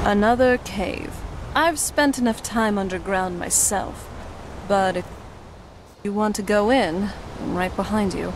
Another cave. I've spent enough time underground myself, but if you want to go in, I'm right behind you.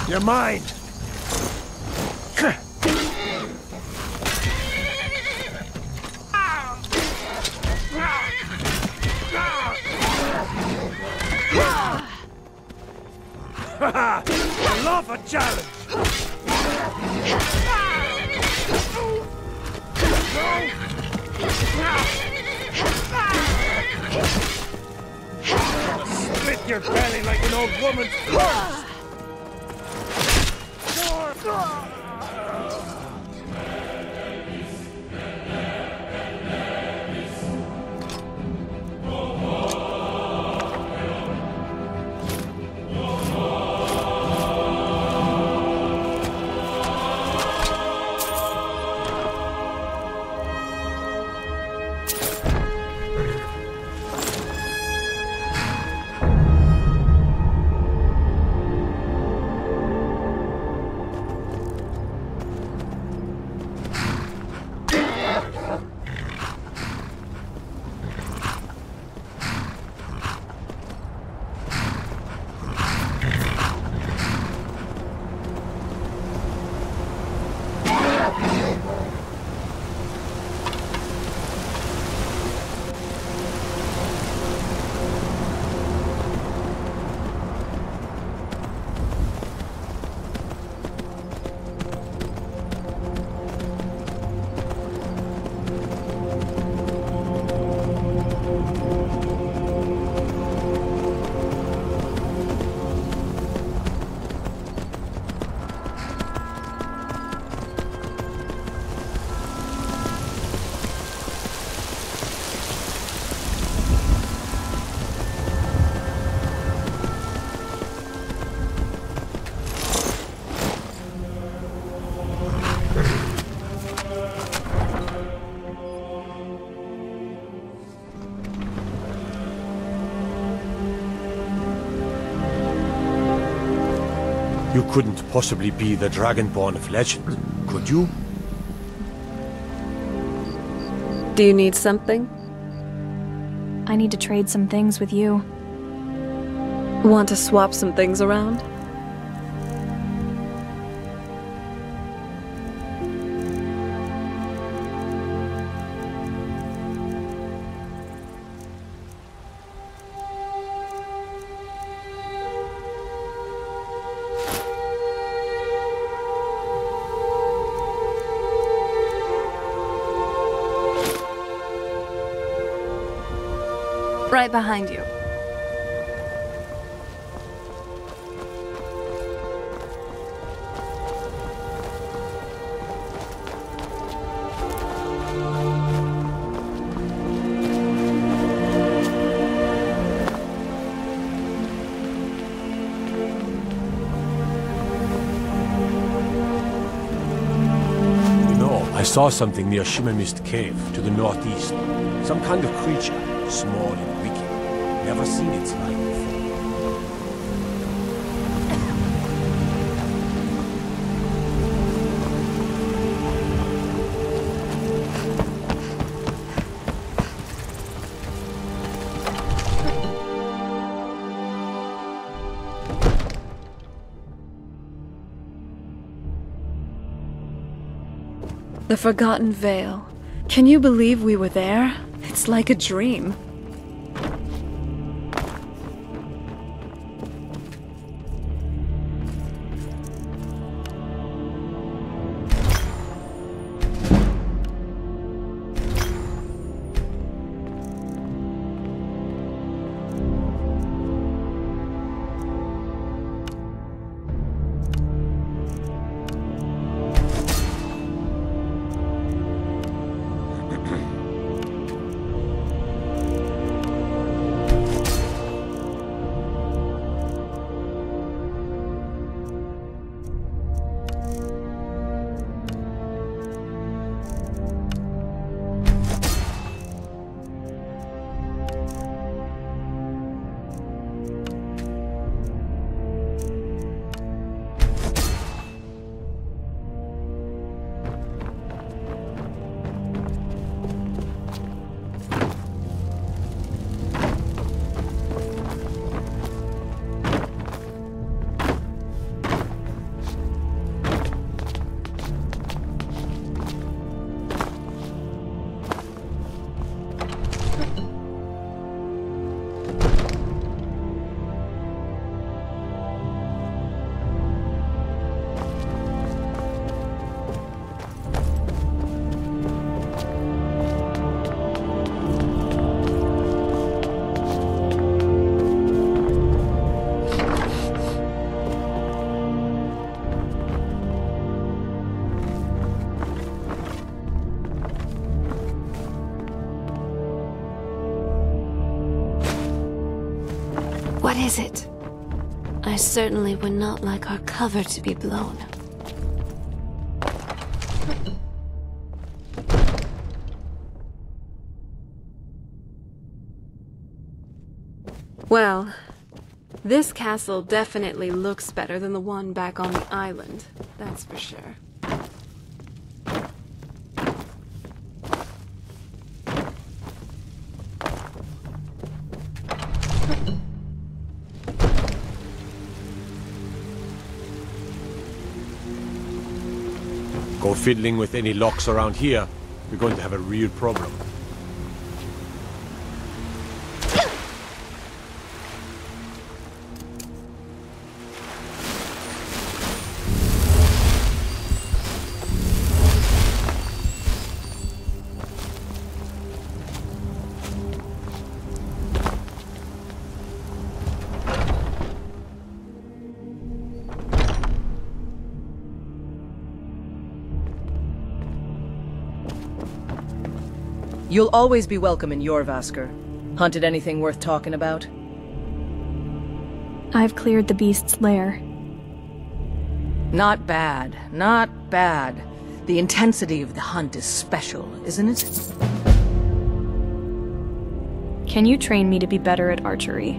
You're mine! I love a challenge! Split your belly like an old woman's purse! You couldn't possibly be the Dragonborn of legend, could you? Do you need something? I need to trade some things with you. Want to swap some things around? Right behind you. I saw something near Shimmermist Cave to the northeast. Some kind of creature, small and wicked. Never seen its like before. The Forgotten Vale. Can you believe we were there? It's like a dream. What is it? I certainly would not like our cover to be blown. Well, this castle definitely looks better than the one back on the island, that's for sure. Go fiddling with any locks around here, you're going to have a real problem. You'll always be welcome in Jorvaskr. Hunted anything worth talking about? I've cleared the beast's lair. Not bad, not bad. The intensity of the hunt is special, isn't it? Can you train me to be better at archery?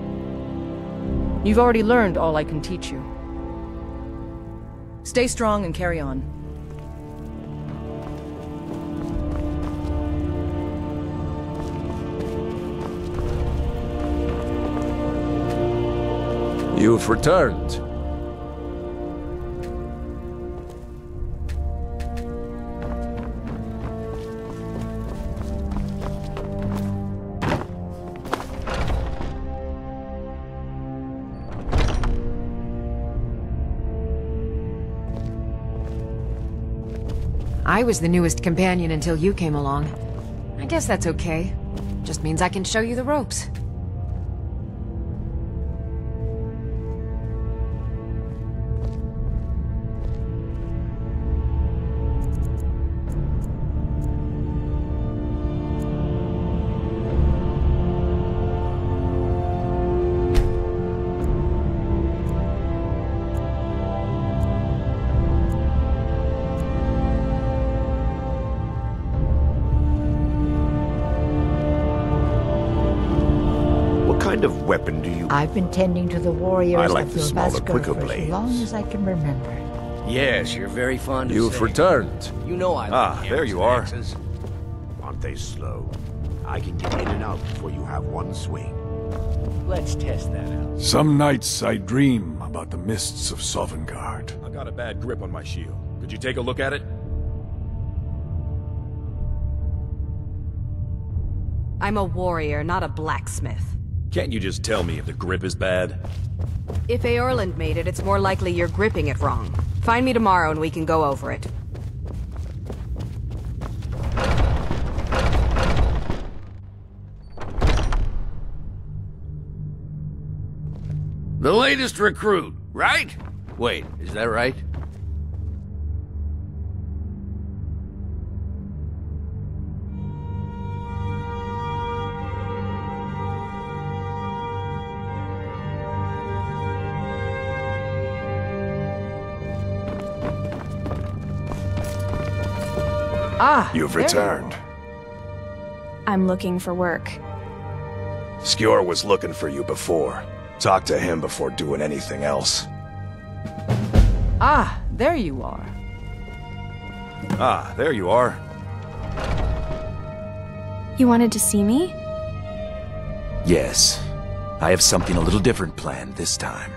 You've already learned all I can teach you. Stay strong and carry on. You've returned. I was the newest companion until you came along. I guess that's okay. Just means I can show you the ropes. kind of weapon do you... I've been tending to the warriors I like of the smaller, Vilvasker quicker for blades. as long as I can remember. Yes, you're very fond of You've saying returned. You know I like There you are. axes. Aren't they slow? I can get in and out before you have one swing. Let's test that out. Some nights I dream about the mists of Sovngarde. I got a bad grip on my shield. Could you take a look at it? I'm a warrior, not a blacksmith. Can't you just tell me if the grip is bad? If Eorland made it, it's more likely you're gripping it wrong. Find me tomorrow and we can go over it. The latest recruit, right? Wait, is that right? You've returned. I'm looking for work. Skjor was looking for you before. Talk to him before doing anything else. Ah, there you are. Ah, there you are. You wanted to see me? Yes. I have something a little different planned this time.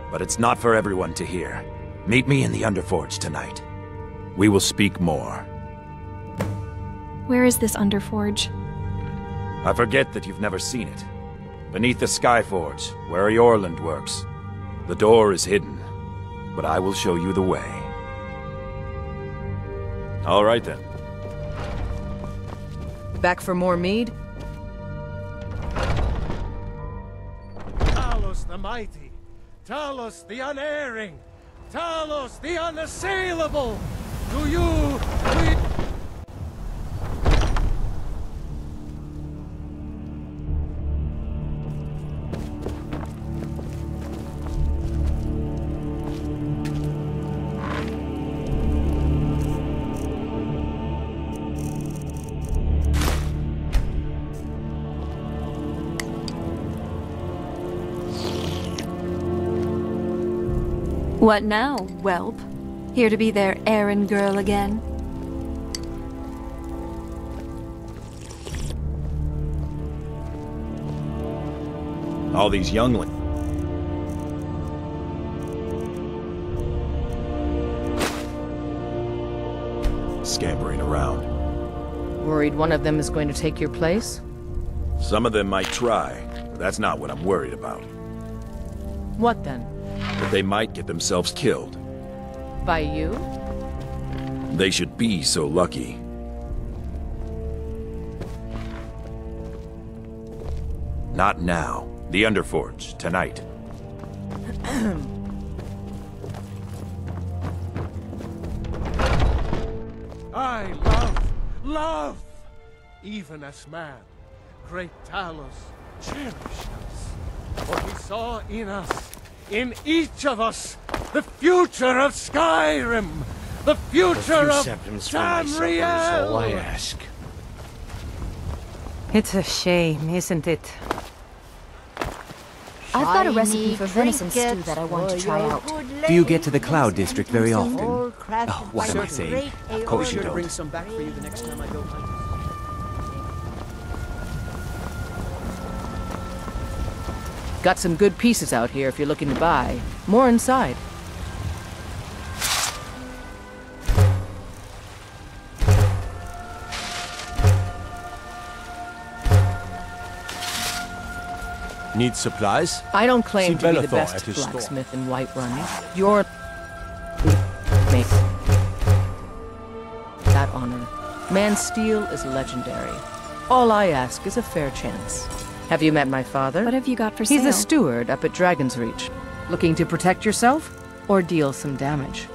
But it's not for everyone to hear. Meet me in the Underforge tonight. We will speak more. Where is this Underforge? I forget that you've never seen it. Beneath the Skyforge, where Eorland works. The door is hidden, but I will show you the way. All right then. Back for more mead? Talos the mighty, Talos the unerring, Talos the unassailable. To you we... What now, whelp? Here to be their errand girl again? All these younglings. Scampering around. Worried one of them is going to take your place? Some of them might try, but that's not what I'm worried about. What then? That they might get themselves killed. By you? They should be so lucky. Not now. The Underforge, tonight. I love, even as man, great Talos cherished us, for he saw in us, in each of us, the future of Skyrim, the future of Tamriel. All I ask. It's a shame, isn't it? I've got a recipe for venison stew that I want to try out. Do you get to the Cloud District very often? Oh, what am I saying? Of course you don't. Bring some back for you the next time I go hunting. Got some good pieces out here if you're looking to buy. More inside. Need supplies? I don't claim See to be the Bellathor best at his store. blacksmith in Whiterun. You're... make that honor. Man's steel is legendary. All I ask is a fair chance. Have you met my father? What have you got for He's sale? a steward up at Dragon's Reach. Looking to protect yourself or deal some damage?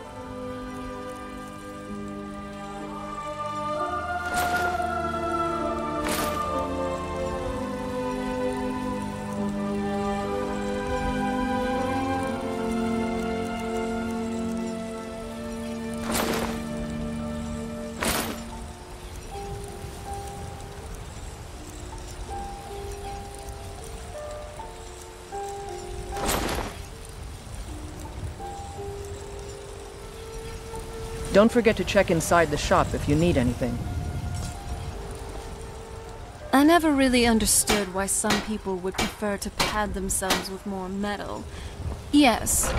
Don't forget to check inside the shop if you need anything. I never really understood why some people would prefer to pad themselves with more metal. Yes.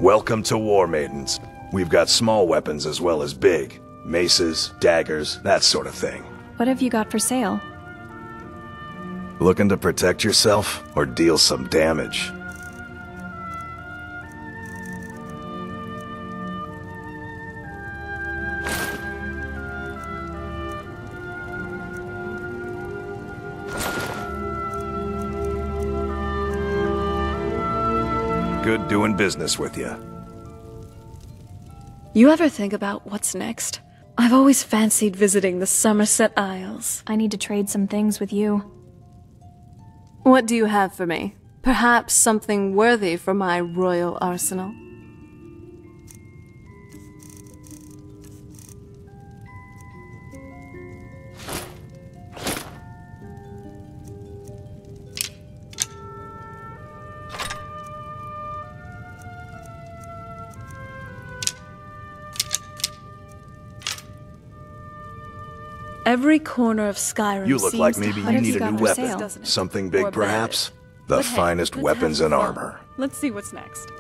Welcome to War Maidens. We've got small weapons as well as big. Maces, daggers, that sort of thing. What have you got for sale? Looking to protect yourself or deal some damage? Good doing business with you. You ever think about what's next? I've always fancied visiting the Somerset Isles. I need to trade some things with you. What do you have for me? Perhaps something worthy for my royal arsenal? Every corner of Skyrim You look seems like to maybe hide you need a got new for weapon. sale? doesn't it? Something Or big, bad. perhaps? The But hey, finest let's weapons have and fun. armor. Let's see what's next.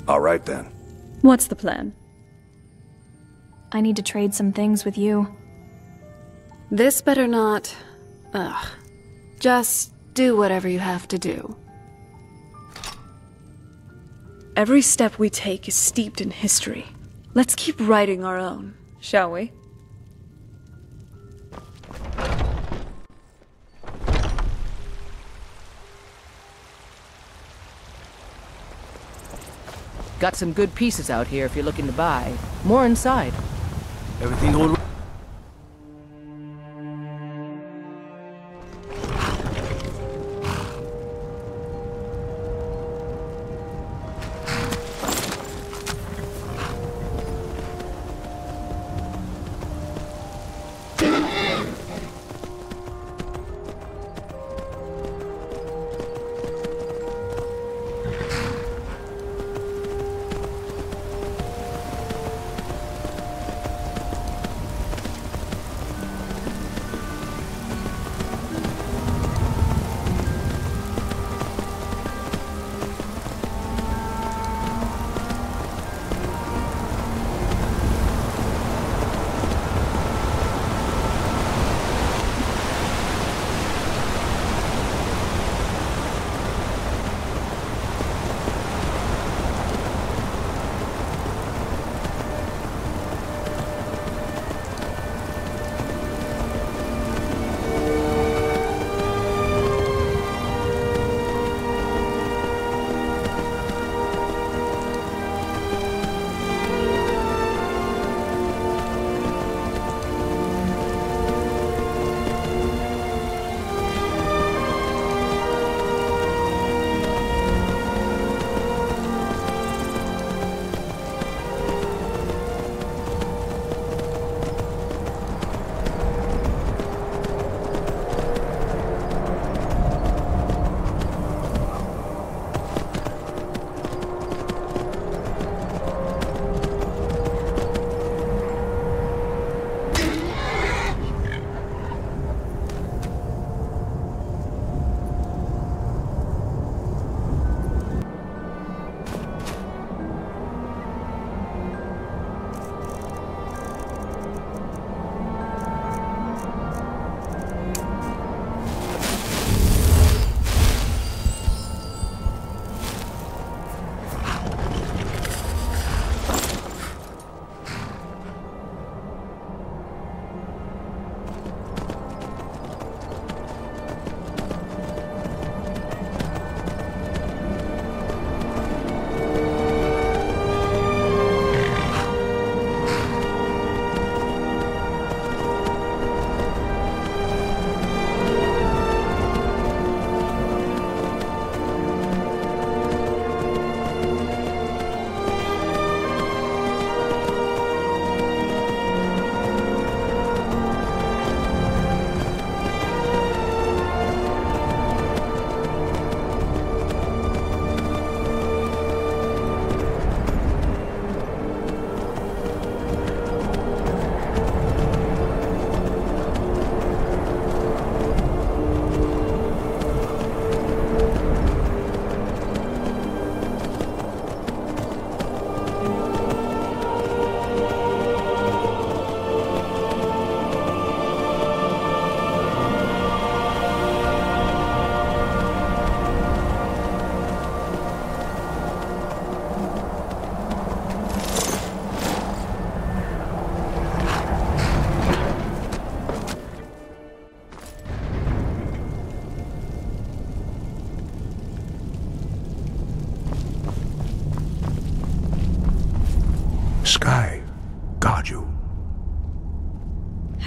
All right then. What's the plan? I need to trade some things with you. This better not... Ugh. Just do whatever you have to do. Every step we take is steeped in history. Let's keep writing our own, shall we? Got some good pieces out here if you're looking to buy. More inside. Everything going right?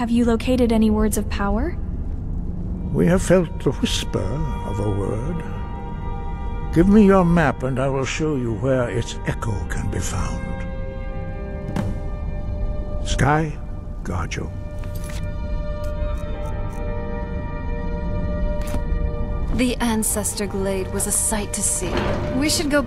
Have you located any words of power? We have felt the whisper of a word. Give me your map and I will show you where its echo can be found. Sky, guard you. The Ancestor Glade was a sight to see. We should go...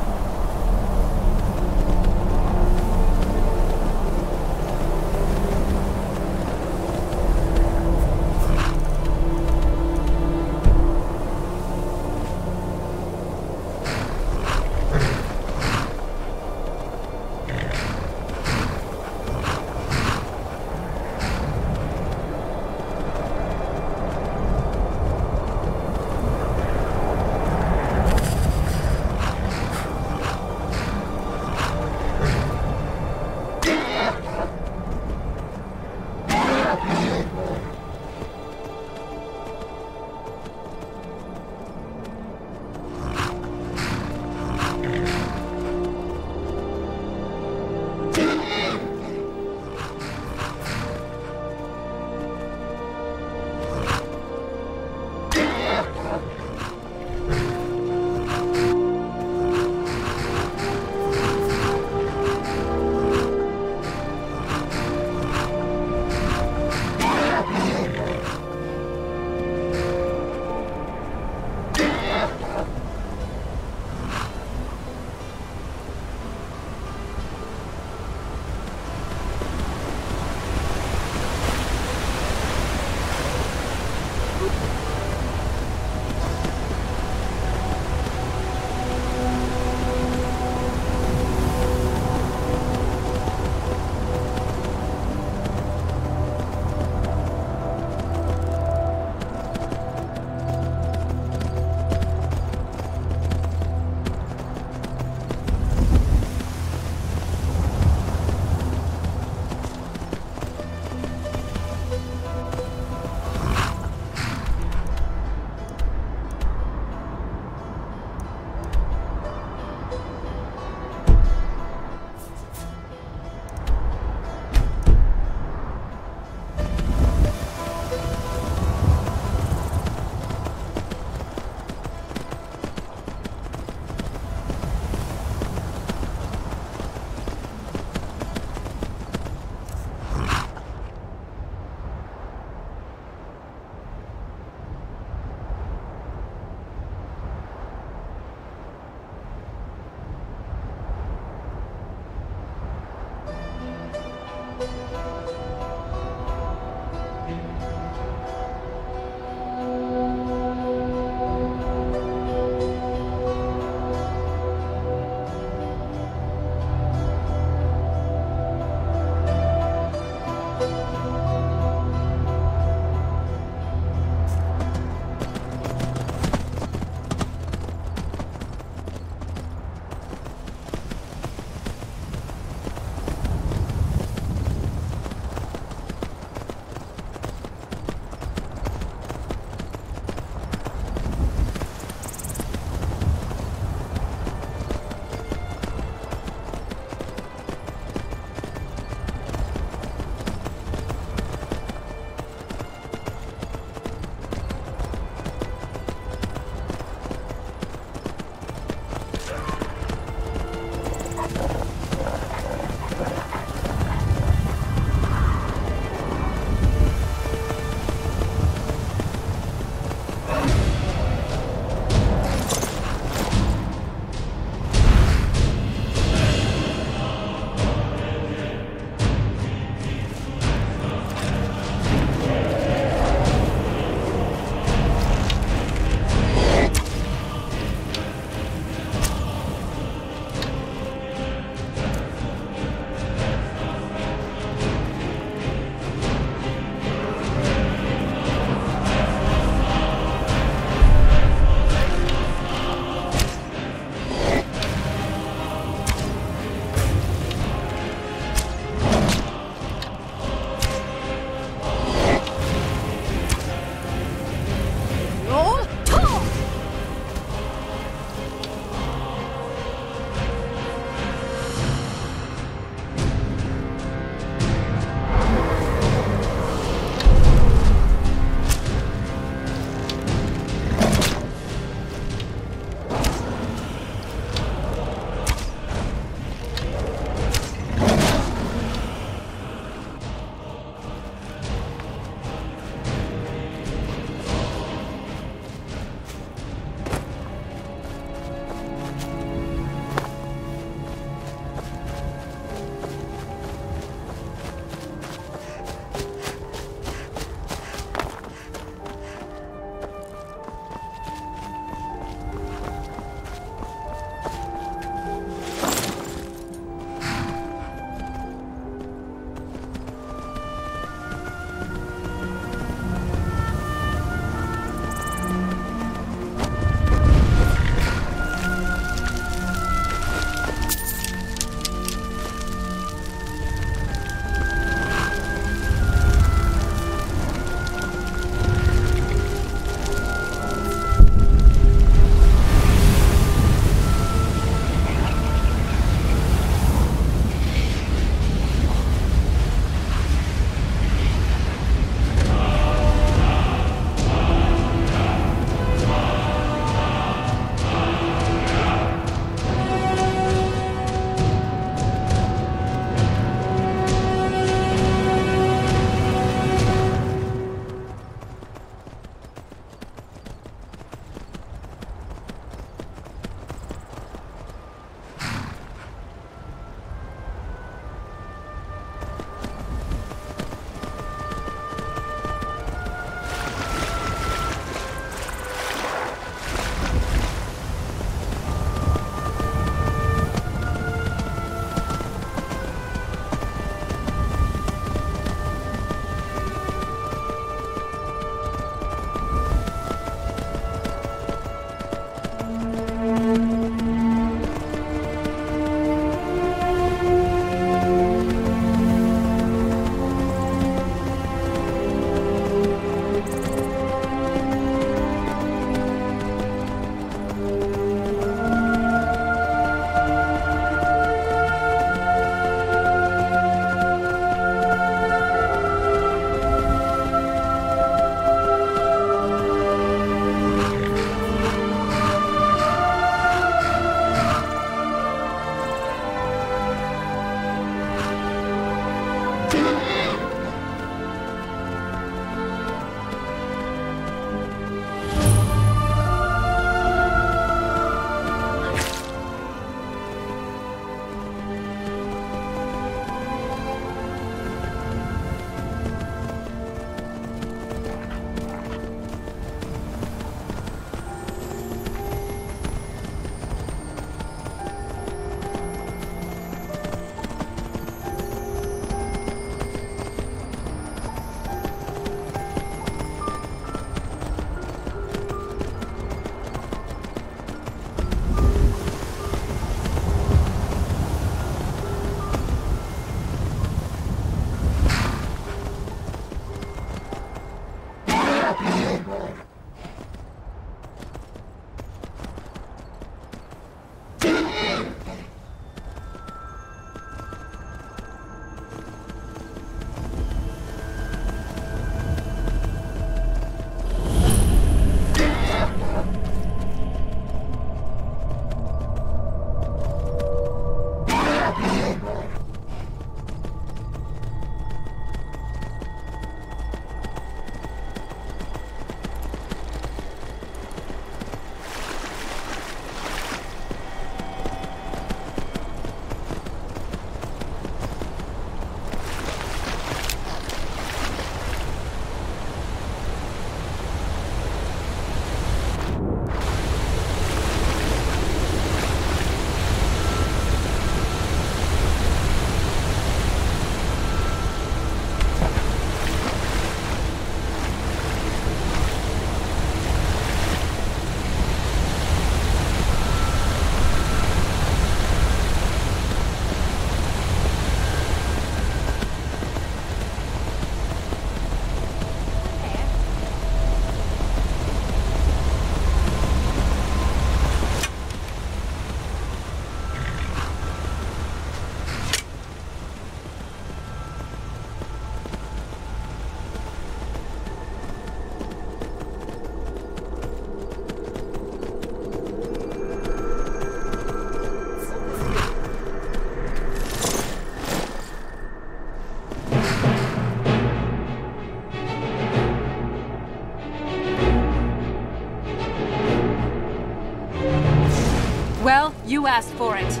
Well, you asked for it.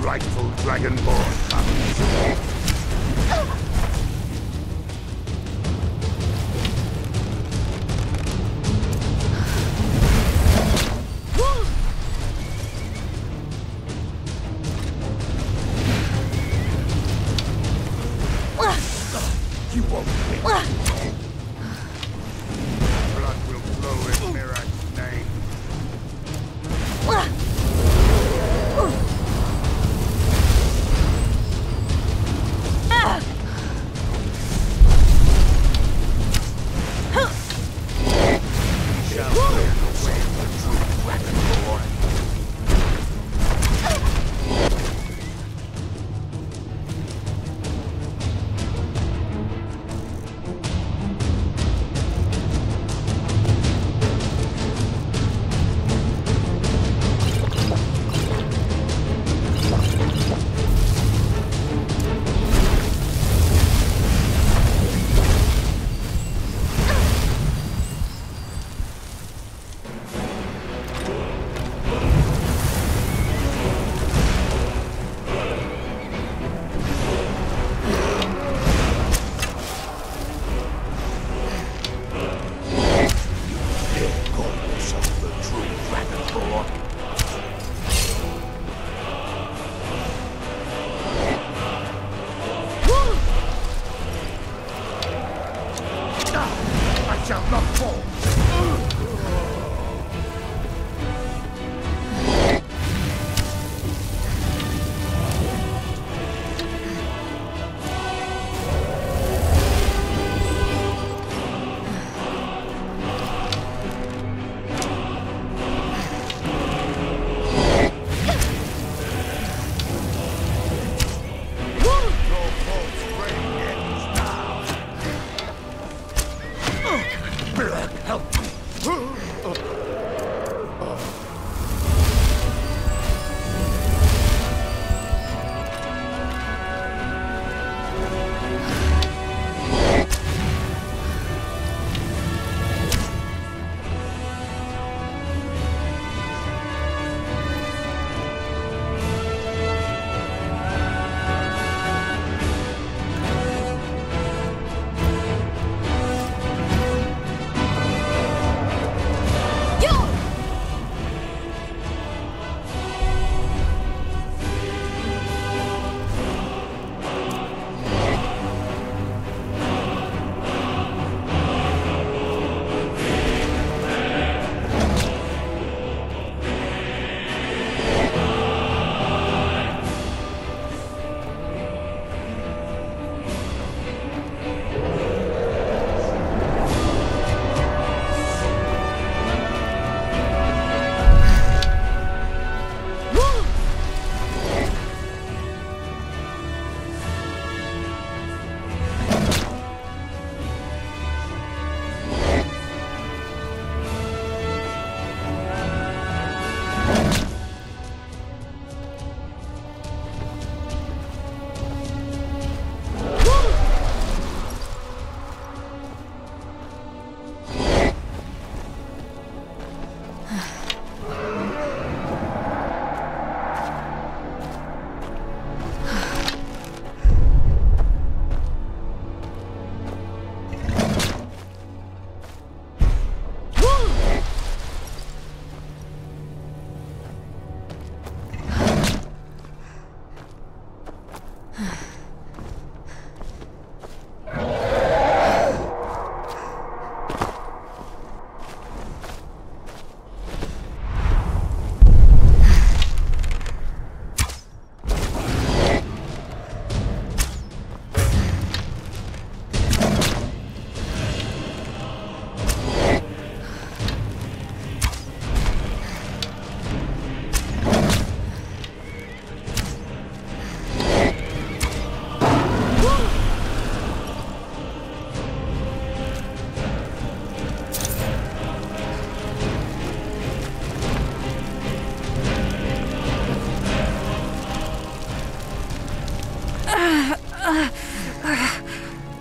rightful Dragonborn comes. You won't win. Blood will flow in Mirak's name. Shall win away the true Dragonborn.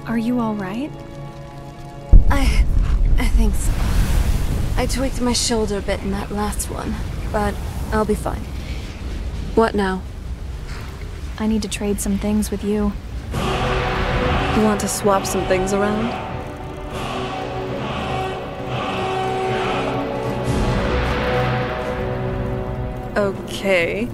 Are you alright? I think so. I tweaked my shoulder a bit in that last one, but I'll be fine. What now? I need to trade some things with you. You want to swap some things around? Okay.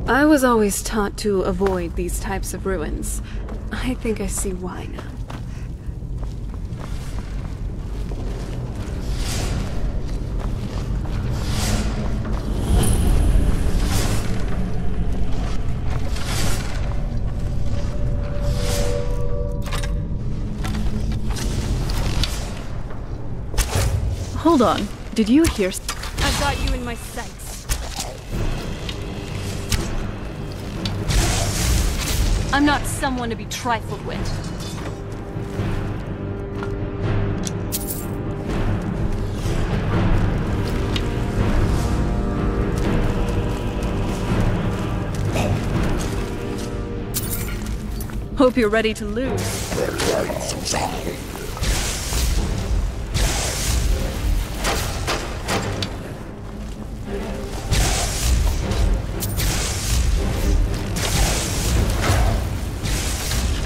I was always taught to avoid these types of ruins. I think I see why now. Hold on. Did you hear? I've got you in my sights. I'm not someone to be trifled with. Hope you're ready to lose.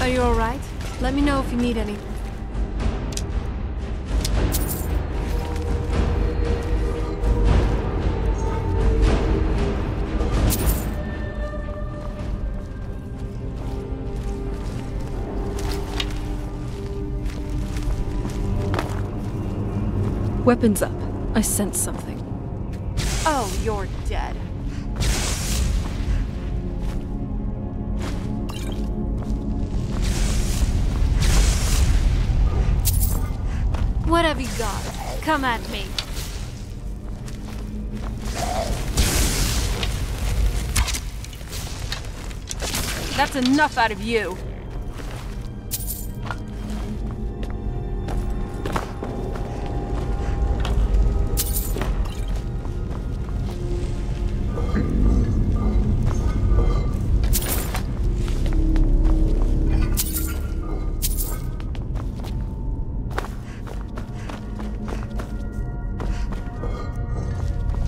Are you alright? Let me know if you need anything. Weapons up. I sense something. Oh, you're dead. What have you got? Come at me. That's enough out of you.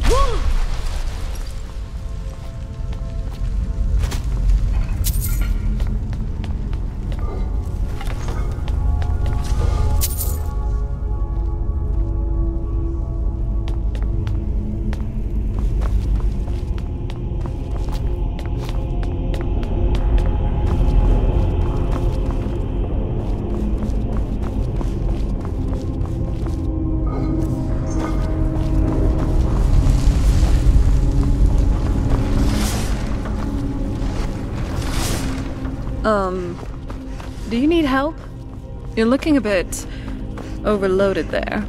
Woo! Do you need help? You're looking a bit overloaded there.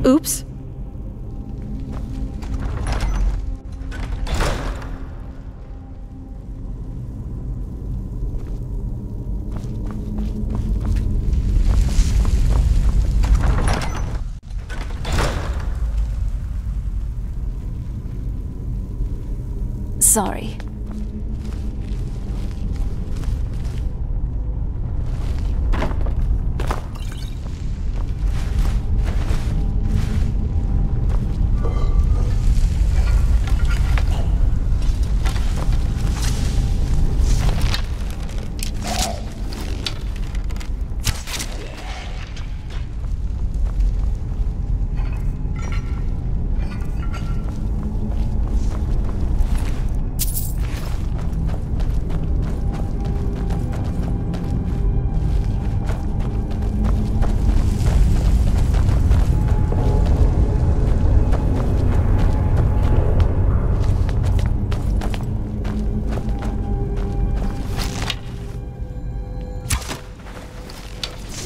Oops. Sorry.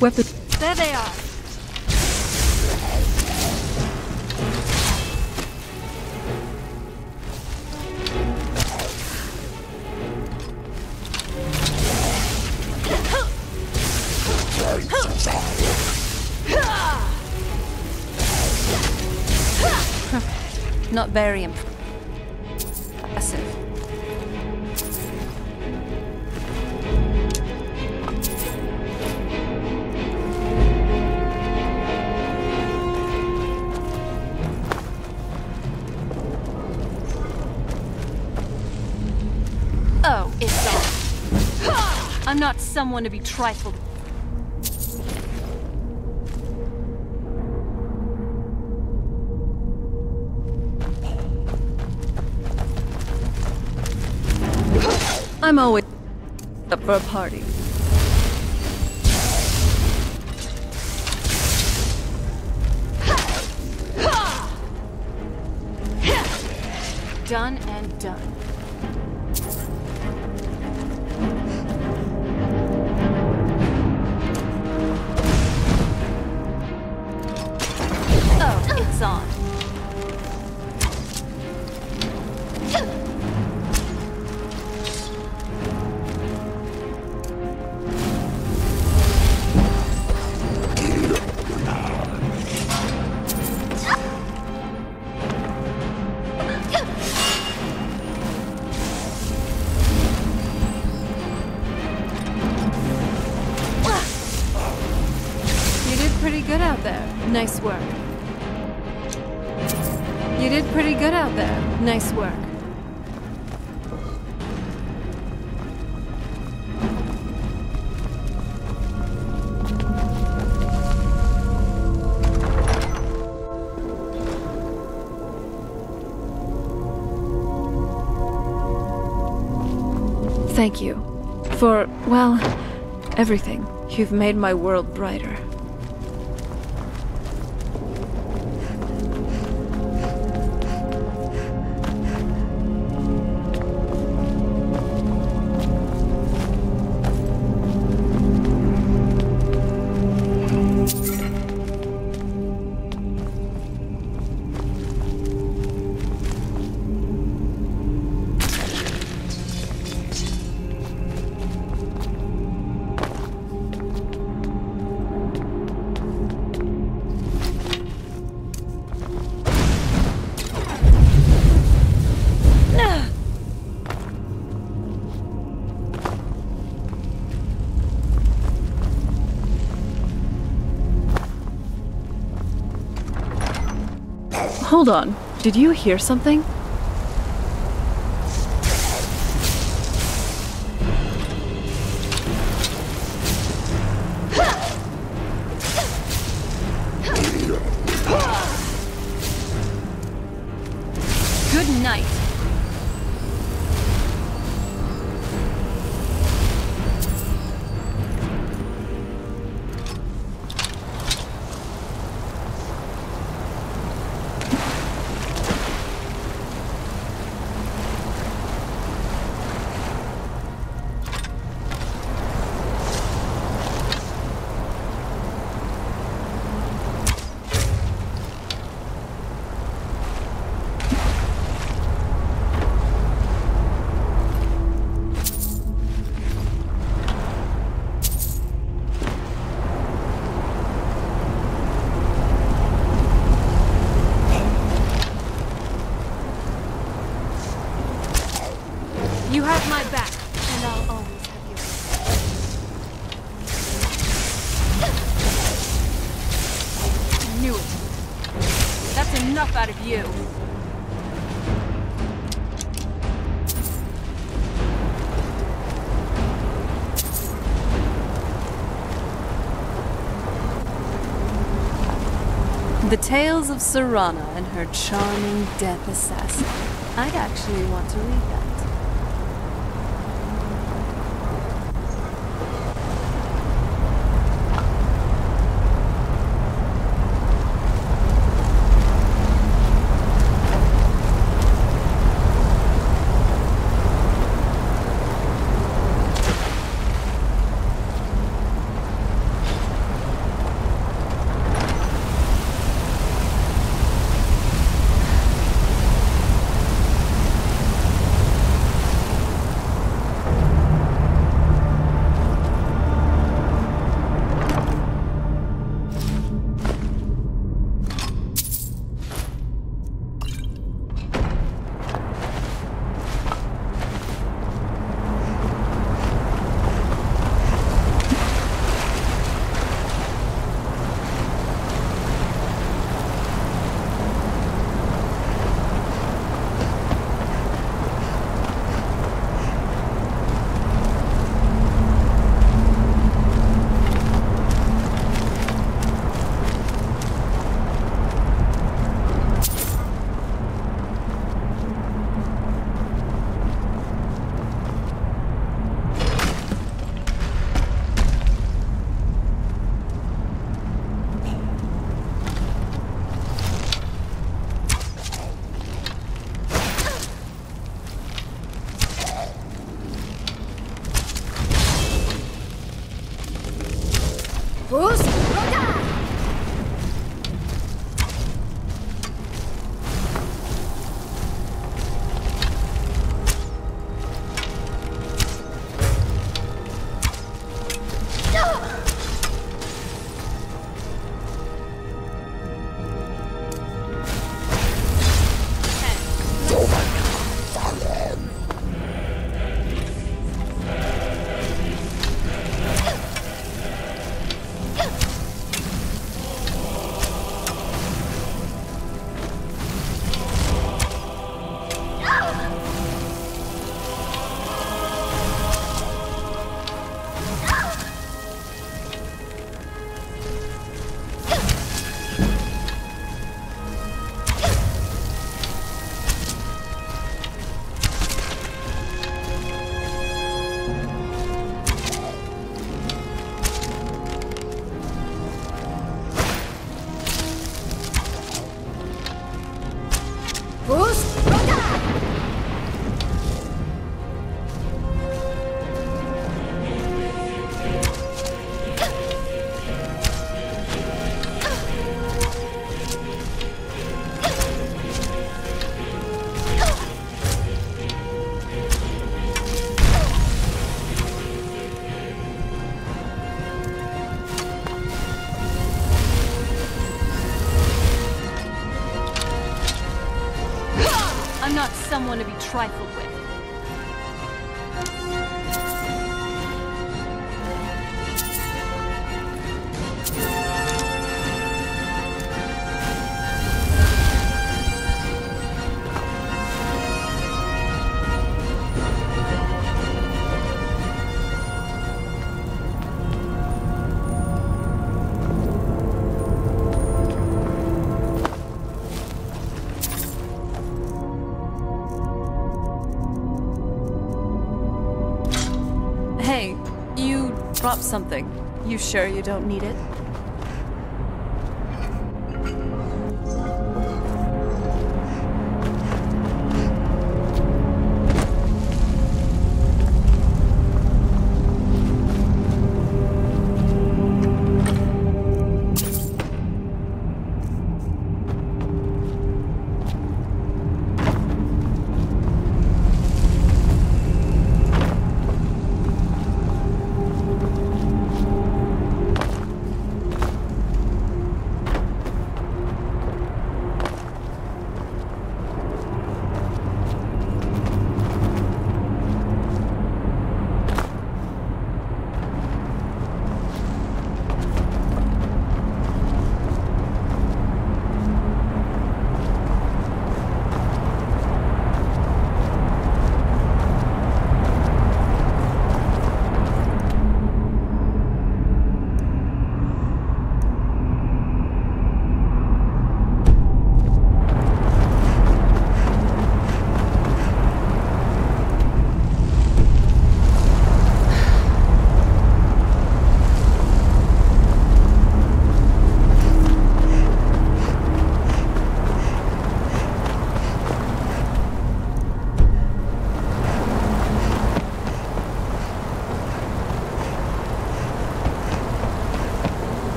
Weapon. There they are. Not very impressive. Oh, it's on. I'm not someone to be trifled. I'm always up for a party. Done and done. Oh, it's on. Pretty good out there. Nice work. You did pretty good out there. Nice work. Thank you for, well, everything. You've made my world brighter. Hold on. Did you hear something? Good night. enough out of you. The Tales of Serana and her charming death assassin. I'd actually want to read that. I'm not someone to be trifled with. Hey, you dropped something. You sure you don't need it?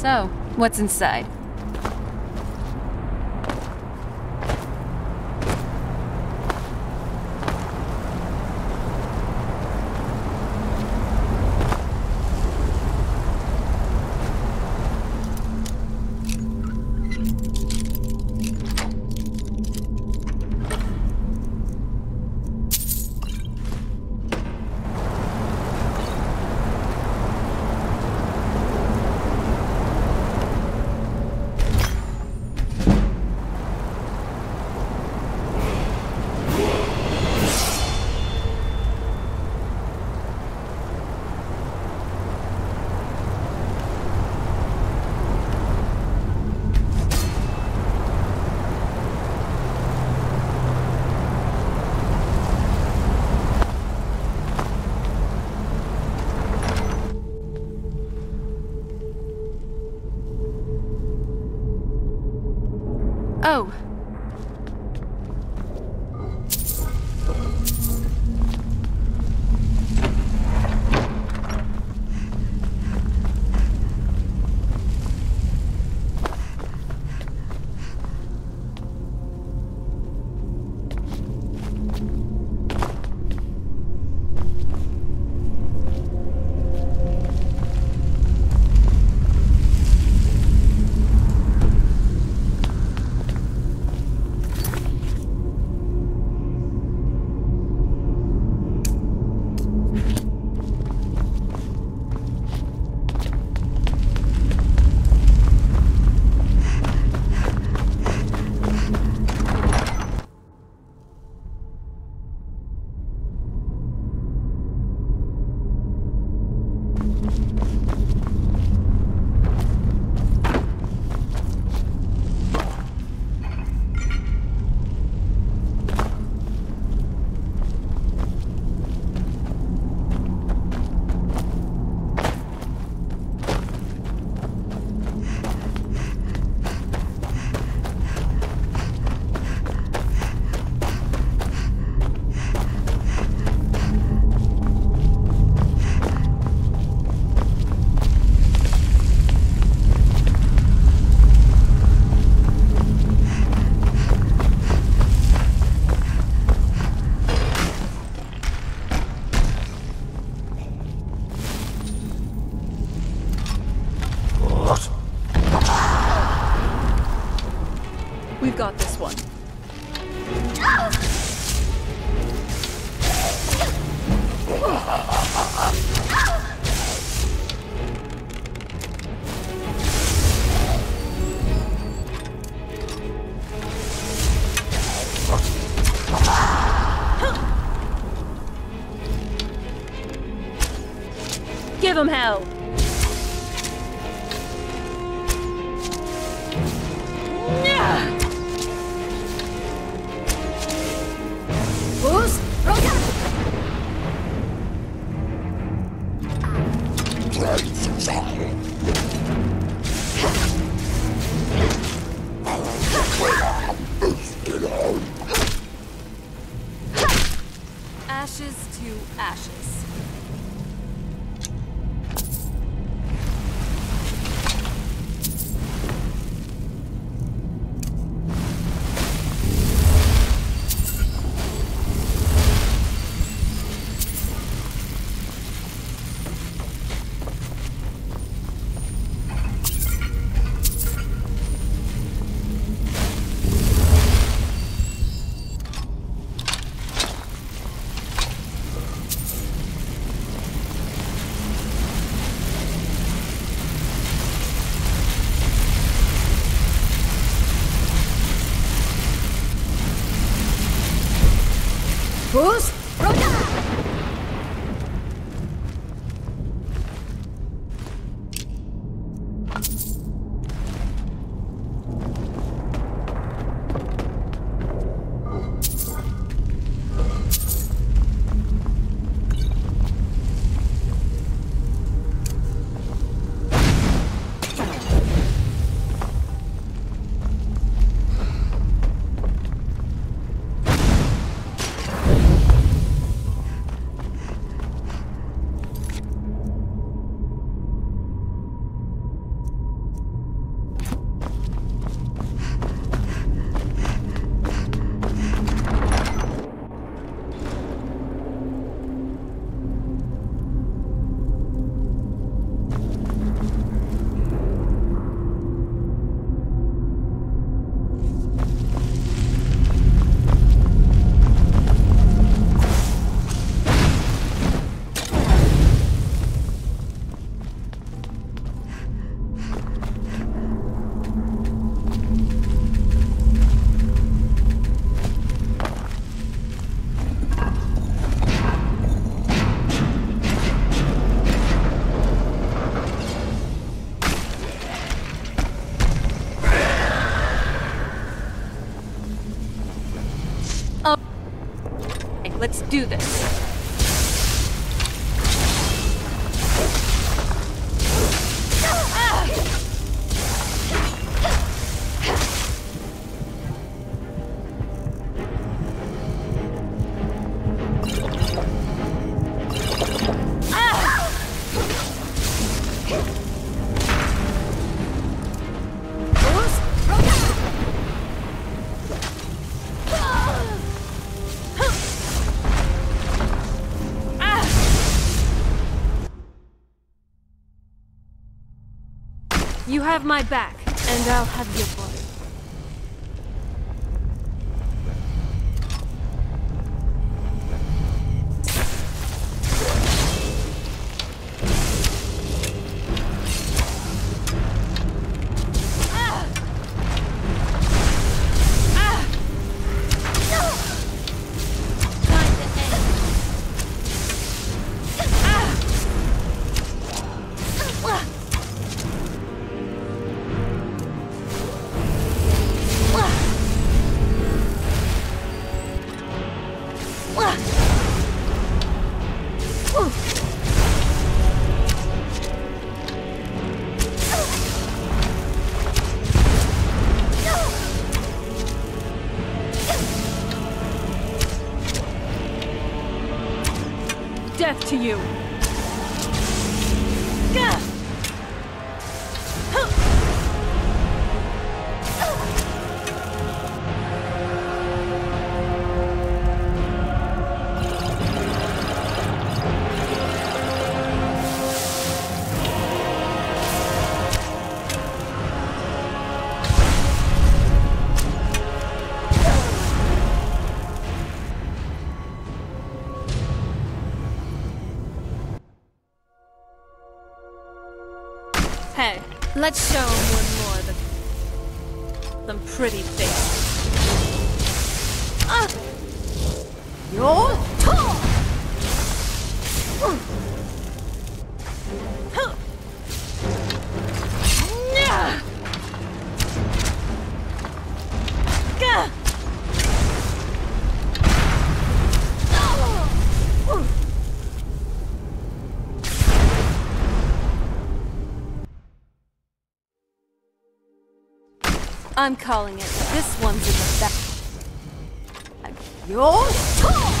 So, what's inside? Oh. We've got this one. Give him hell! Ashes to ashes. Boost! Let's do this. You have my back, and I'll have your body. Death to you! Hey, let's show him one more of them pretty faces. You're tall! I'm calling it. This one's in the back. You're tall!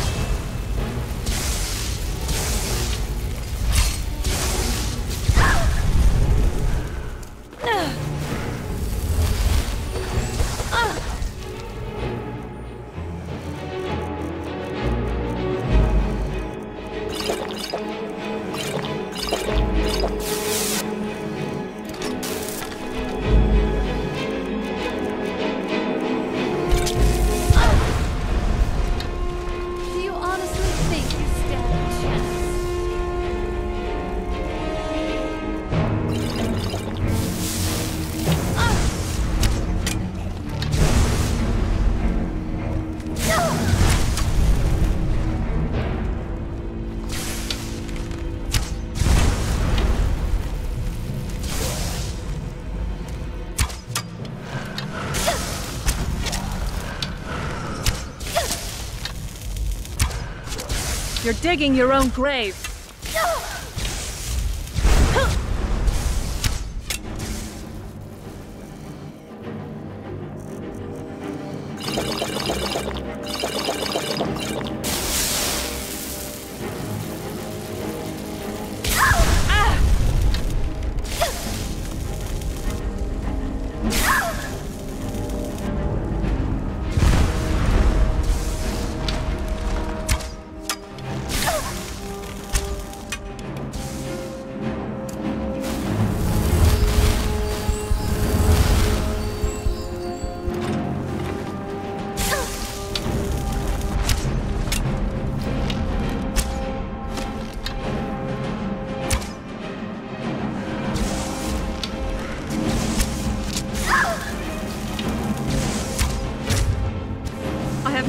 You're digging your own grave.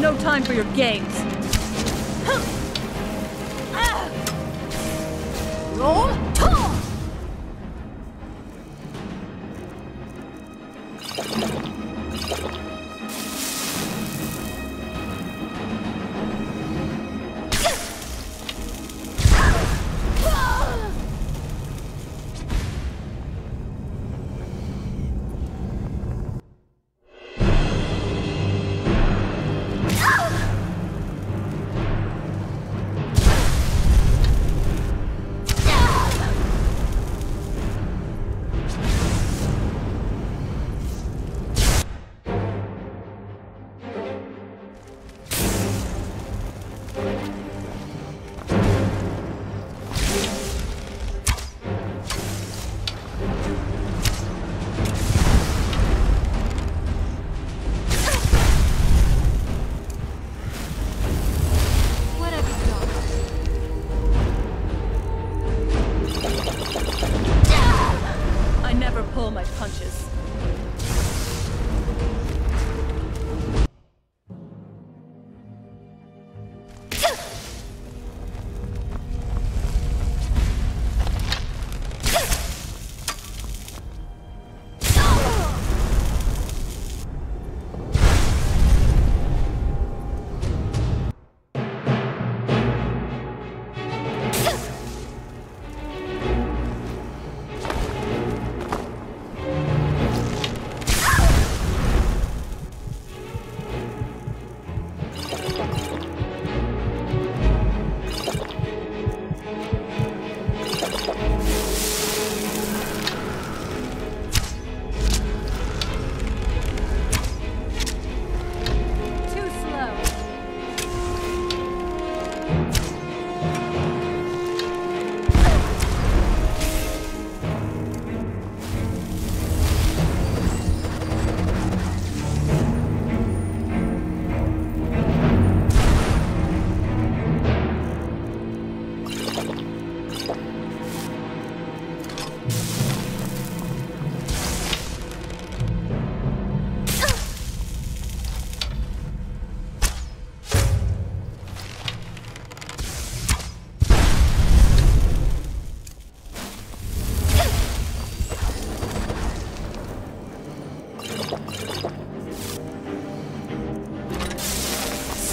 No time for your games. Roll tall.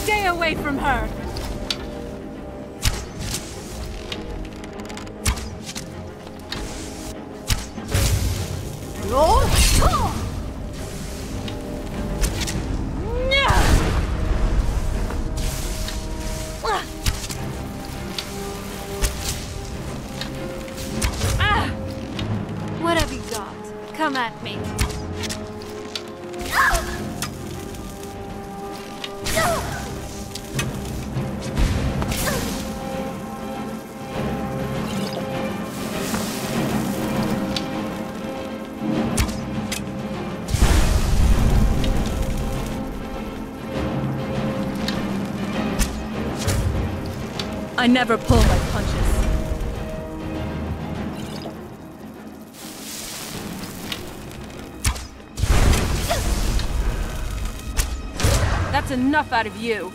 Stay away from her! What have you got? Come at me. I never pull my punches. That's enough out of you.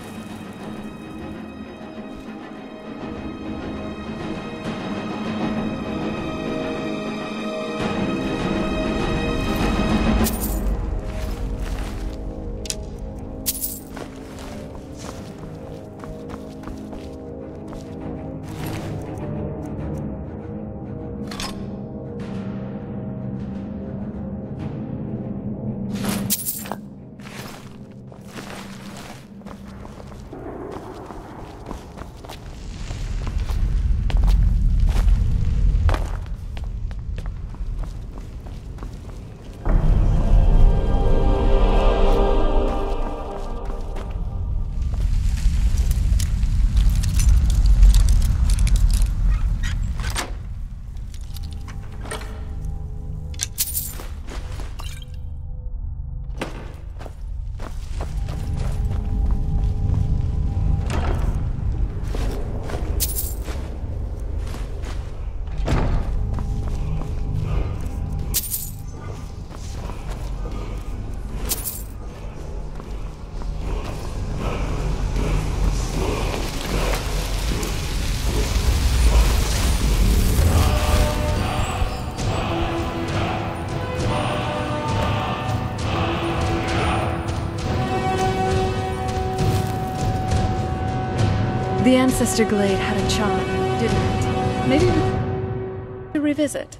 The Ancestor Glade had a charm, didn't it? Maybe we should revisit.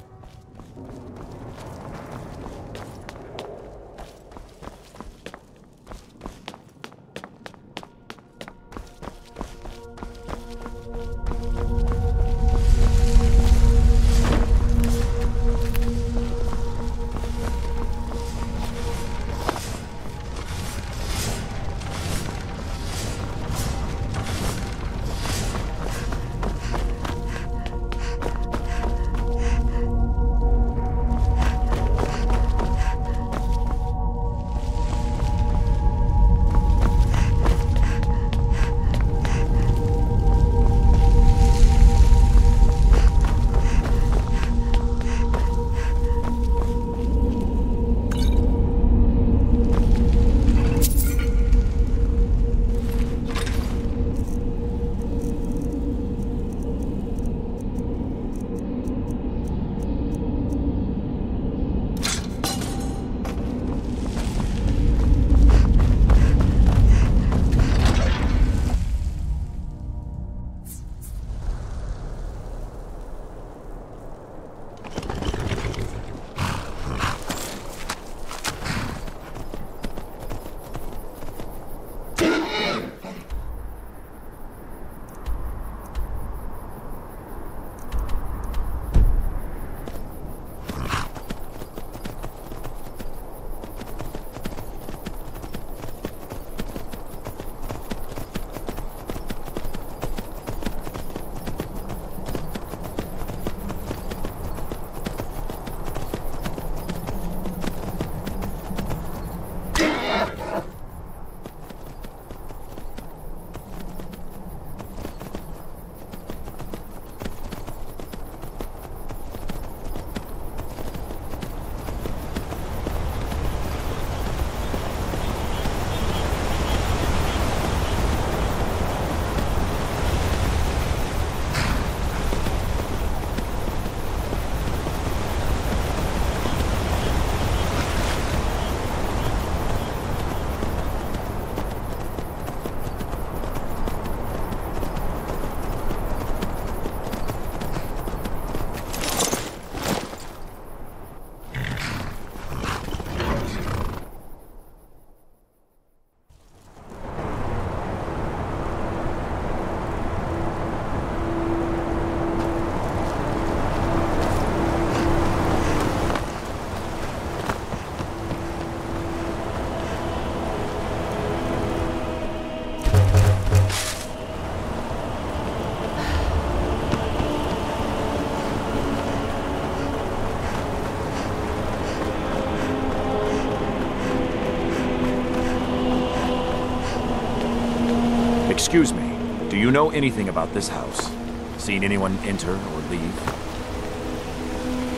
Excuse me, do you know anything about this house? Seen anyone enter or leave?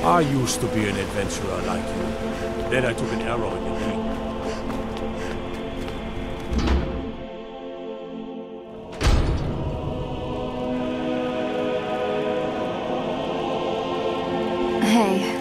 I used to be an adventurer like you. Then I took an arrow in the knee. Hey.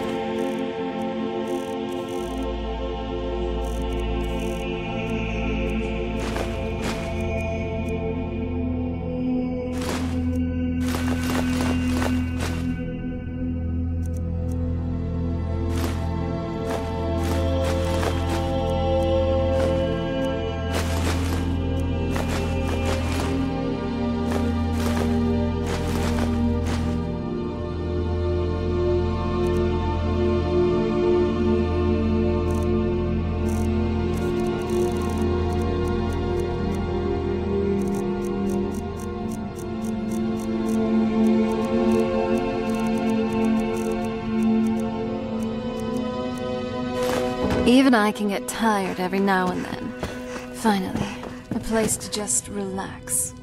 Even I can get tired every now and then. Finally, a place to just relax.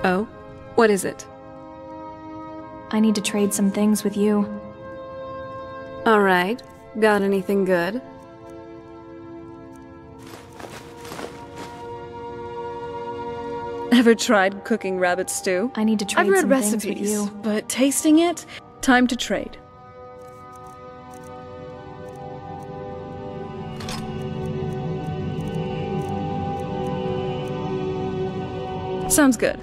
Oh? What is it? I need to trade some things with you. Alright. Got anything good? Ever tried cooking rabbit stew? I need to trade I've read some recipes, things with you. but tasting it? Time to trade. Sounds good.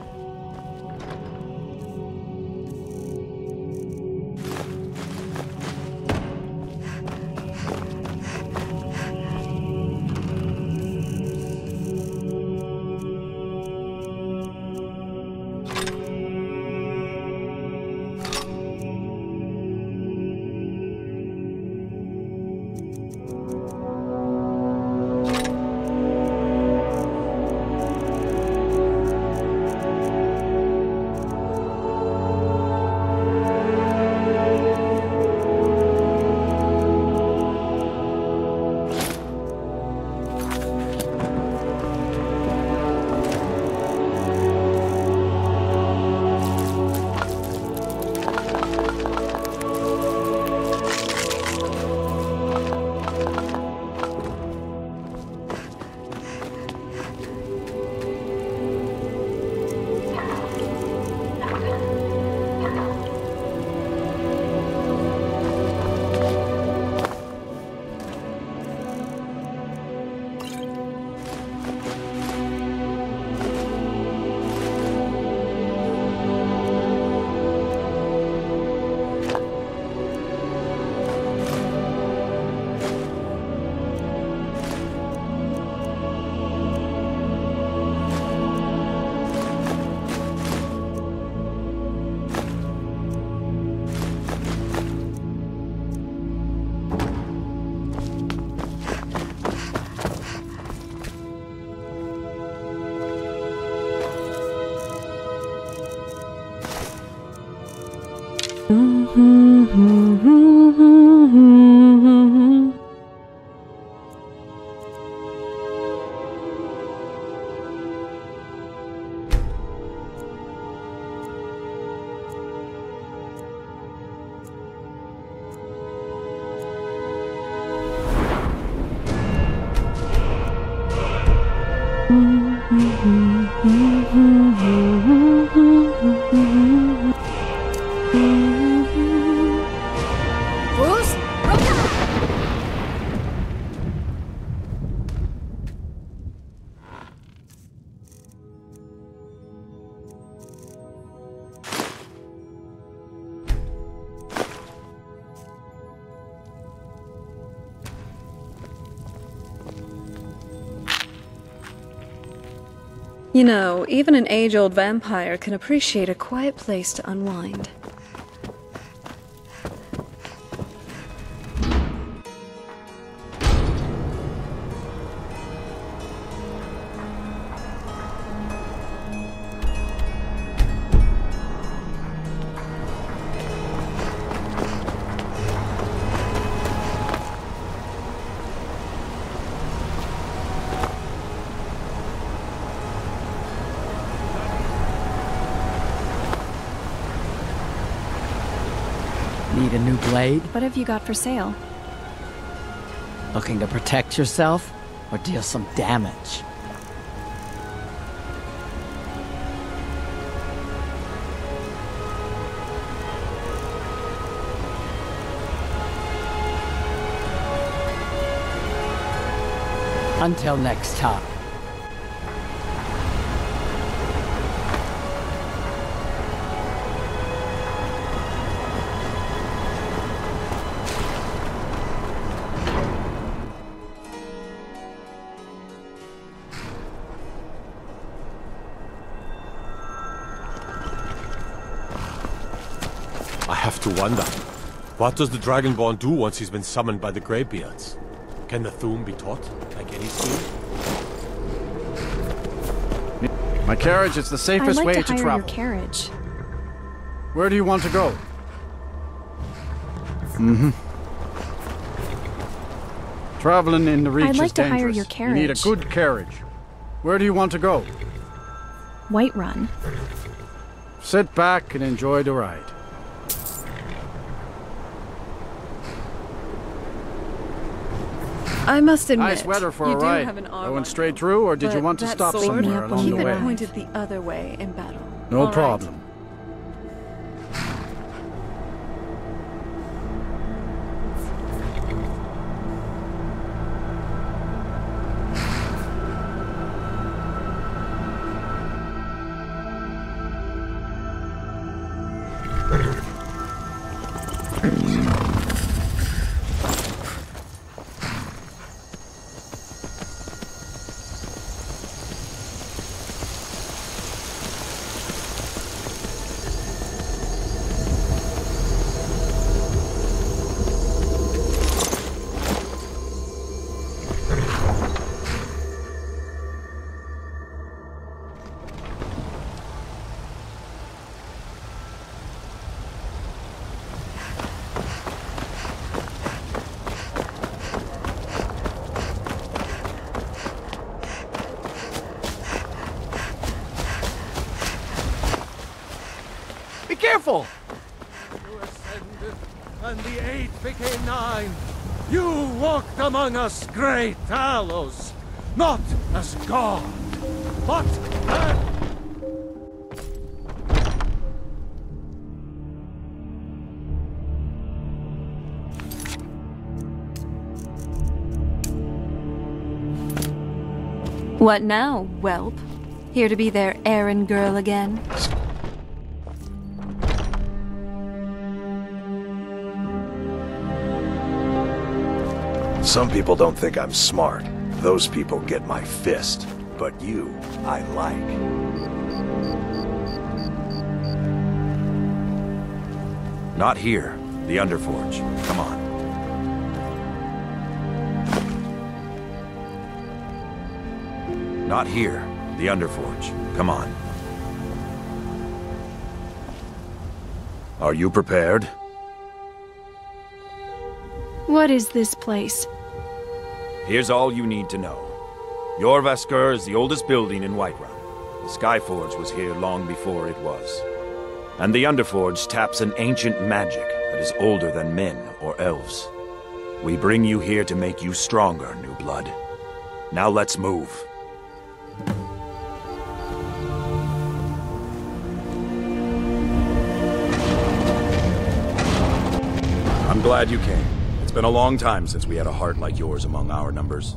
You know, even an age-old vampire can appreciate a quiet place to unwind. Need a new blade? What have you got for sale? Looking to protect yourself or deal some damage? Until next time. I have to wonder, what does the Dragonborn do once he's been summoned by the Greybeards? Can the Thum be taught, like any skill? My carriage is the safest way to travel. I'd like to hire your carriage. Where do you want to go? Traveling in the Reach is dangerous. I'd like to hire your carriage. You need a good carriage. Where do you want to go? Whiterun. Sit back and enjoy the ride. I must admit, nice weather for you a do ride. have an arm Going on straight you, through, or did you but want to that stop sword, somewhere along keep the way? it pointed the other way in battle. No All right? problem. Careful! You ascended, and the 8 became 9. You walked among us, great Talos, not as God, but as... What now, whelp? Here to be their errand girl again? Some people don't think I'm smart. Those people get my fist. But you, I like. Not here. The Underforge. Come on. Not here. The Underforge. Come on. Are you prepared? What is this place? Here's all you need to know. Jorvaskr is the oldest building in Whiterun. The Skyforge was here long before it was. And the Underforge taps an ancient magic that is older than men or elves. We bring you here to make you stronger, new blood. Now let's move. I'm glad you came. It's been a long time since we had a heart like yours among our numbers.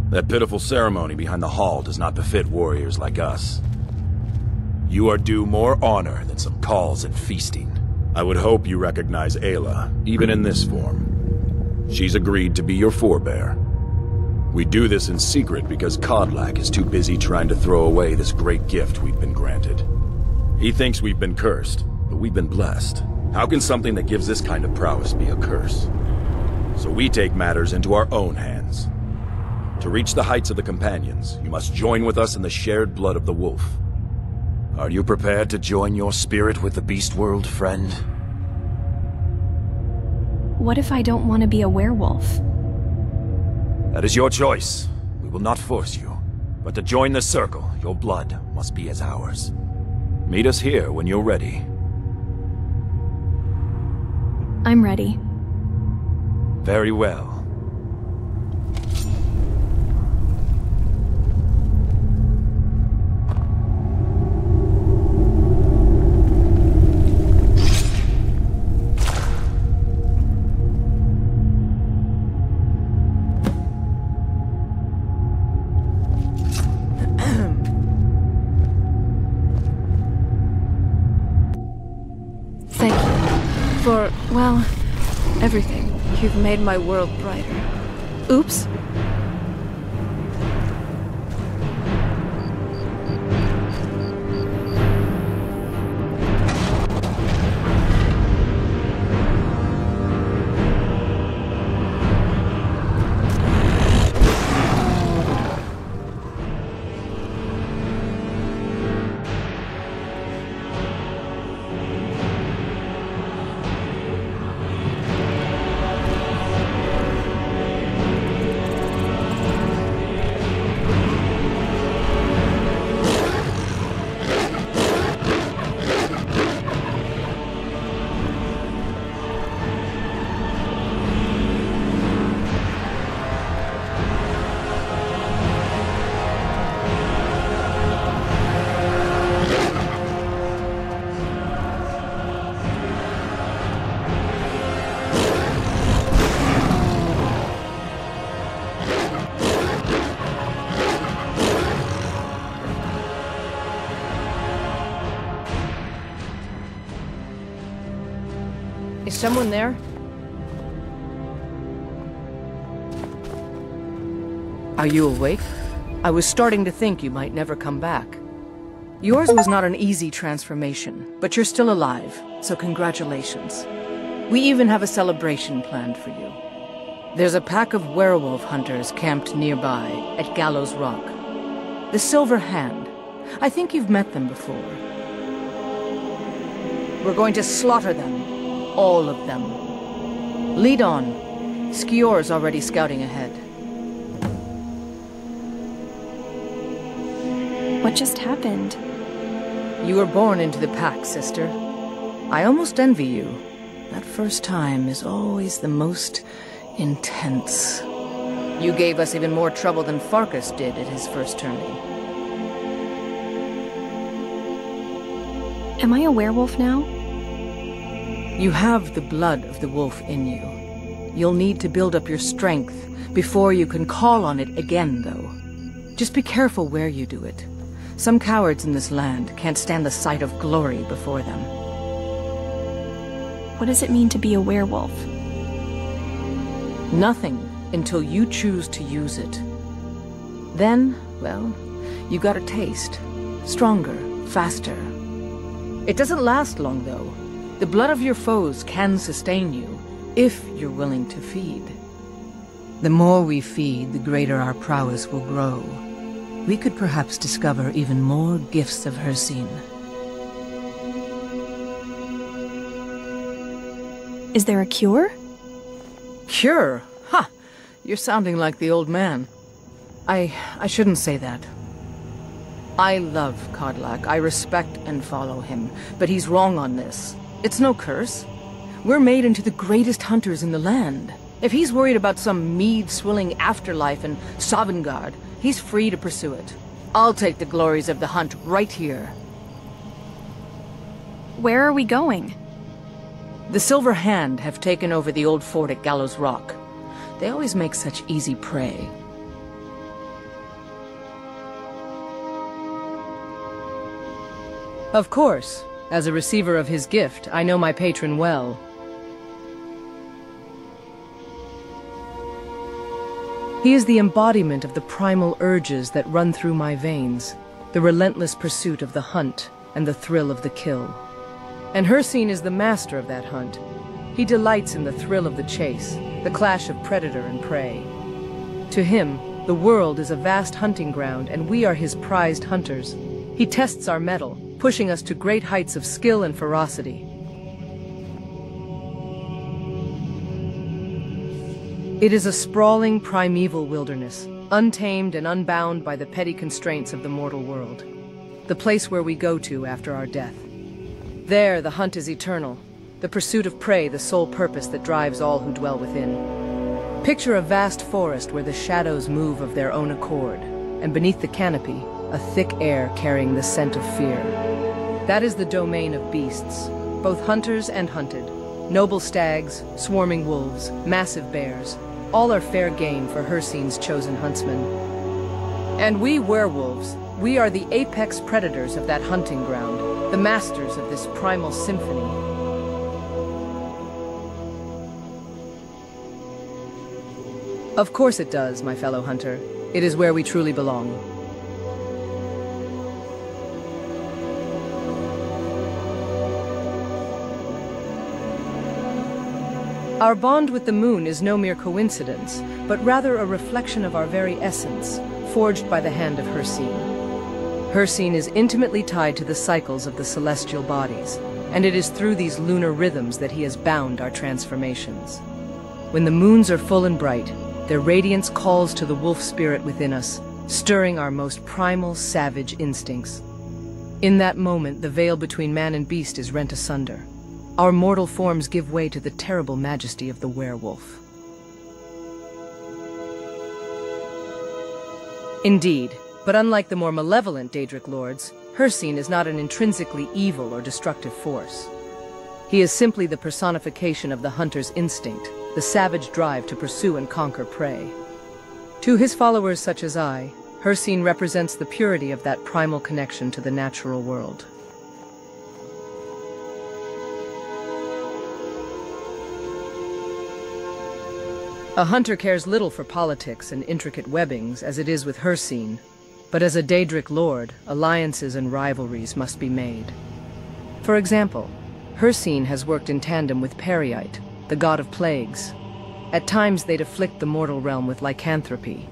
That pitiful ceremony behind the hall does not befit warriors like us. You are due more honor than some calls and feasting. I would hope you recognize Ayla, even in this form. She's agreed to be your forebear. We do this in secret because Kodlak is too busy trying to throw away this great gift we've been granted. He thinks we've been cursed, but we've been blessed. How can something that gives this kind of prowess be a curse? So we take matters into our own hands. To reach the heights of the Companions, you must join with us in the shared blood of the wolf. Are you prepared to join your spirit with the beast world, friend? What if I don't want to be a werewolf? That is your choice. We will not force you. But to join the circle, your blood must be as ours. Meet us here when you're ready. I'm ready. Very well. Thank you for, well, everything. You've made my world brighter. Oops. Is someone there? Are you awake? I was starting to think you might never come back. Yours was not an easy transformation, but you're still alive, so congratulations. We even have a celebration planned for you. There's a pack of werewolf hunters camped nearby, at Gallows Rock. The Silver Hand. I think you've met them before. We're going to slaughter them. All of them. Lead on. Skior's already scouting ahead. What just happened? You were born into the pack, sister. I almost envy you. That first time is always the most intense. You gave us even more trouble than Farkas did at his first turning. Am I a werewolf now? You have the blood of the wolf in you. You'll need to build up your strength before you can call on it again, though. Just be careful where you do it. Some cowards in this land can't stand the sight of glory before them. What does it mean to be a werewolf? Nothing until you choose to use it. Then, well, you got a taste. Stronger, faster. It doesn't last long, though. The blood of your foes can sustain you, if you're willing to feed. The more we feed, the greater our prowess will grow. We could perhaps discover even more gifts of Hircine. Is there a cure? Cure? Ha! You're sounding like the old man. I shouldn't say that. I love Kodlak. I respect and follow him, but he's wrong on this. It's no curse. We're made into the greatest hunters in the land. If he's worried about some mead-swilling afterlife in Sovngarde, he's free to pursue it. I'll take the glories of the hunt right here. Where are we going? The Silver Hand have taken over the old fort at Gallows Rock. They always make such easy prey. Of course. As a receiver of his gift, I know my patron well. He is the embodiment of the primal urges that run through my veins, the relentless pursuit of the hunt and the thrill of the kill. And Hircine is the master of that hunt. He delights in the thrill of the chase, the clash of predator and prey. To him, the world is a vast hunting ground, and we are his prized hunters. He tests our mettle, pushing us to great heights of skill and ferocity. It is a sprawling, primeval wilderness, untamed and unbound by the petty constraints of the mortal world. The place where we go to after our death. There, the hunt is eternal, the pursuit of prey the sole purpose that drives all who dwell within. Picture a vast forest where the shadows move of their own accord, and beneath the canopy, a thick air carrying the scent of fear. That is the domain of beasts, both hunters and hunted. Noble stags, swarming wolves, massive bears, all are fair game for Hircine's chosen huntsmen. And we werewolves, we are the apex predators of that hunting ground, the masters of this primal symphony. Of course it does, my fellow hunter. It is where we truly belong. Our bond with the moon is no mere coincidence, but rather a reflection of our very essence, forged by the hand of Hircine. Hircine is intimately tied to the cycles of the celestial bodies, and it is through these lunar rhythms that he has bound our transformations. When the moons are full and bright, their radiance calls to the wolf spirit within us, stirring our most primal, savage instincts. In that moment, the veil between man and beast is rent asunder. Our mortal forms give way to the terrible majesty of the werewolf. Indeed, but unlike the more malevolent Daedric lords, Hircine is not an intrinsically evil or destructive force. He is simply the personification of the hunter's instinct, the savage drive to pursue and conquer prey. To his followers such as I, Hircine represents the purity of that primal connection to the natural world. A hunter cares little for politics and intricate webbings, as it is with Hircine, but as a Daedric lord, alliances and rivalries must be made. For example, Hircine has worked in tandem with Periite, the god of plagues. At times they'd afflict the mortal realm with lycanthropy.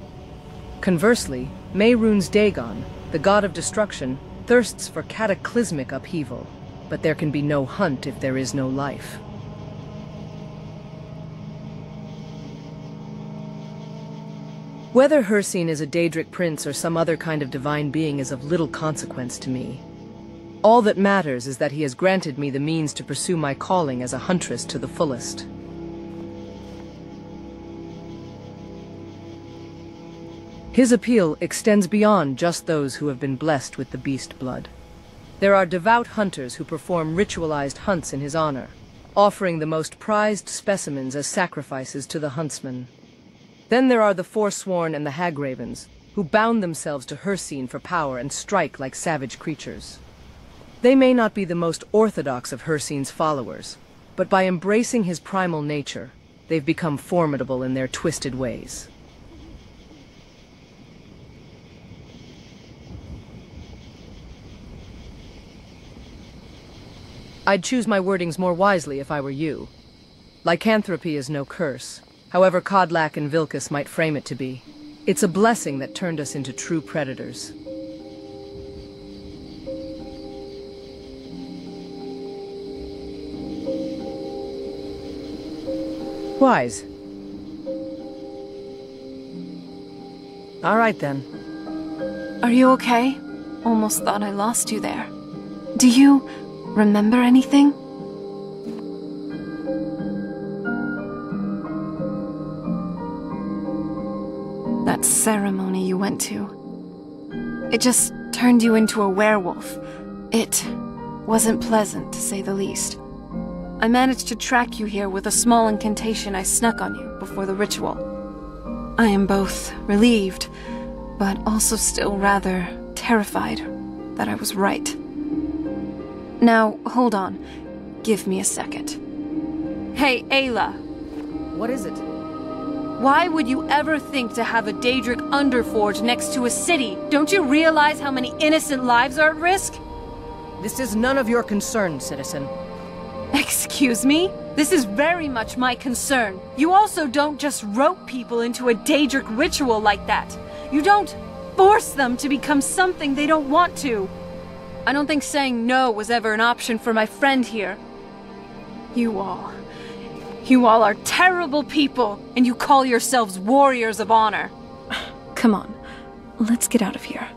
Conversely, Mehrunes Dagon, the god of destruction, thirsts for cataclysmic upheaval, but there can be no hunt if there is no life. Whether Hircine is a Daedric prince or some other kind of divine being is of little consequence to me. All that matters is that he has granted me the means to pursue my calling as a huntress to the fullest. His appeal extends beyond just those who have been blessed with the beast blood. There are devout hunters who perform ritualized hunts in his honor, offering the most prized specimens as sacrifices to the huntsman. Then there are the Forsworn and the Hagravens, who bound themselves to Hircine for power and strike like savage creatures. They may not be the most orthodox of Hircine's followers, but by embracing his primal nature, they've become formidable in their twisted ways. I'd choose my wordings more wisely if I were you. Lycanthropy is no curse, however Kodlak and Vilkas might frame it to be. It's a blessing that turned us into true predators. Wise. All right then. Are you okay? Almost thought I lost you there. Do you remember anything? That ceremony you went to. It just turned you into a werewolf. It wasn't pleasant, to say the least. I managed to track you here with a small incantation I snuck on you before the ritual. I am both relieved, but also still rather terrified that I was right. Now, hold on. Give me a second. Hey, Ayla! What is it? Why would you ever think to have a Daedric underforge next to a city? Don't you realize how many innocent lives are at risk? This is none of your concern, citizen. Excuse me? This is very much my concern. You also don't just rope people into a Daedric ritual like that. You don't force them to become something they don't want to. I don't think saying no was ever an option for my friend here. You all are terrible people, and you call yourselves warriors of honor. Come on, let's get out of here.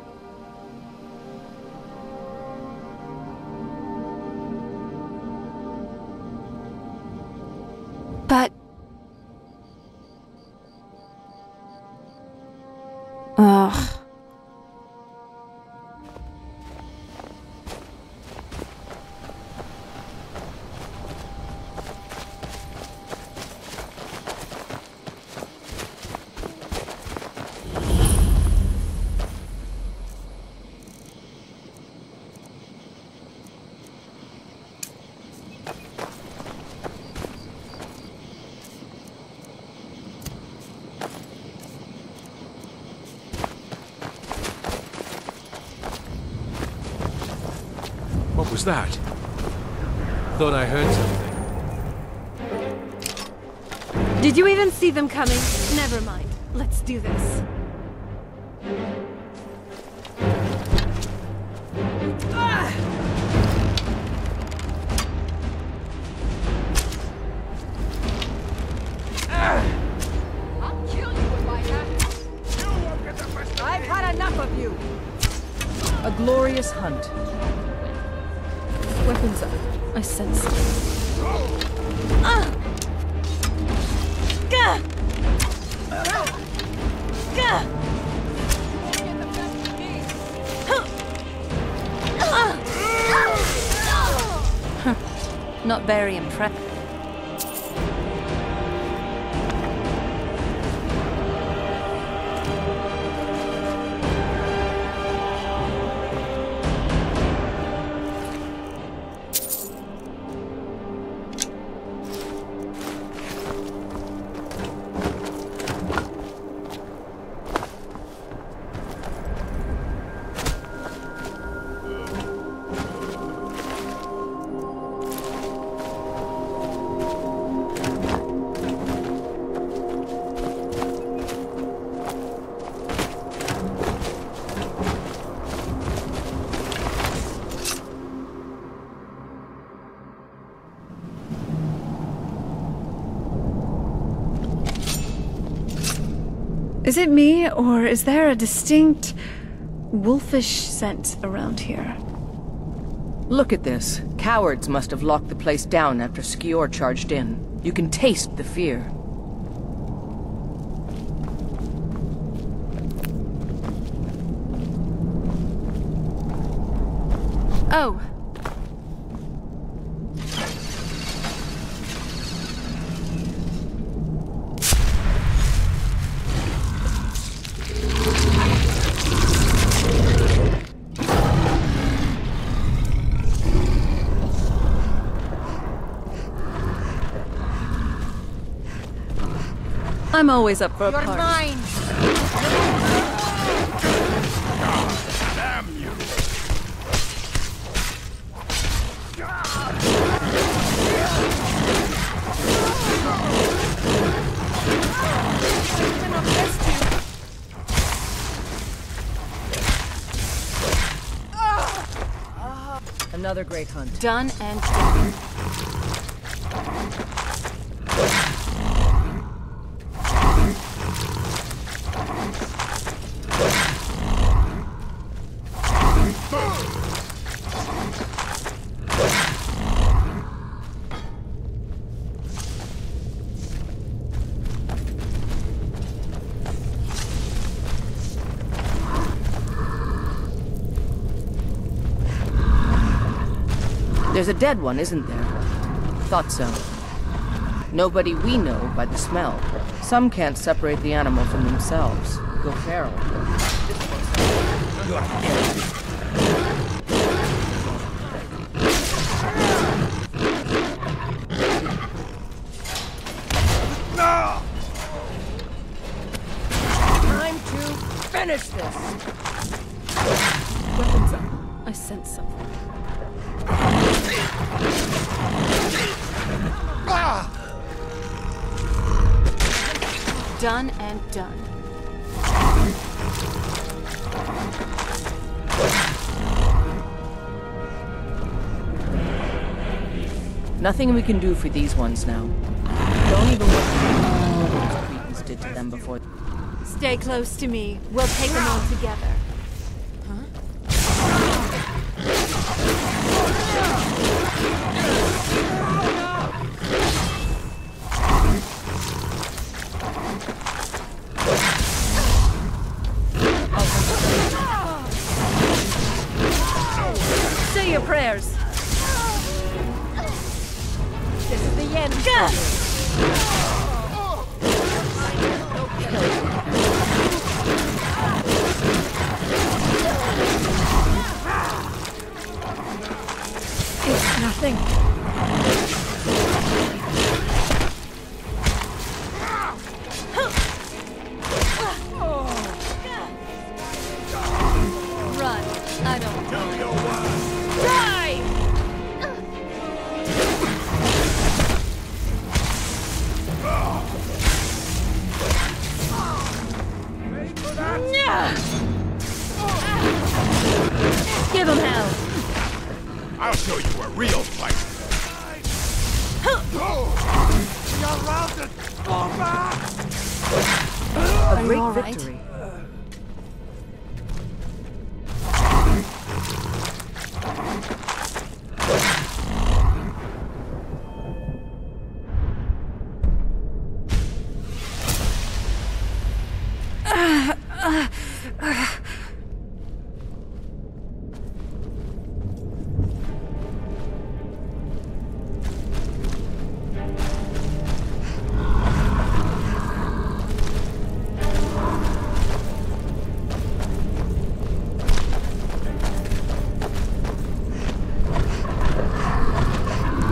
But... Ugh. What was that? Thought I heard something. Did you even see them coming? Never mind. Let's do this. I'll kill you with my axe. I've had enough of you. A glorious hunt. Weapons up. I sense it. Gah! Gah! Not very impressive. Is it me, or is there a distinct wolfish scent around here? Look at this. Cowards must have locked the place down after Skior charged in. You can taste the fear. Oh. I'm always up for a You're party. mine! Damn you! Another great hunt. Done and done. There's a dead one, isn't there? Thought so. Nobody we know by the smell. Some can't separate the animal from themselves. Go feral. Finish this! Weapons up. I sense something. Done and done. Nothing we can do for these ones now. Don't even look at what Cretans did to them before. Stay close to me. We'll take them all together. Say your prayers. This is the end. It's nothing. Run. I don't do your work. Die! Give him hell. I'll show you a real fight. You're routed! Go back! A great victory.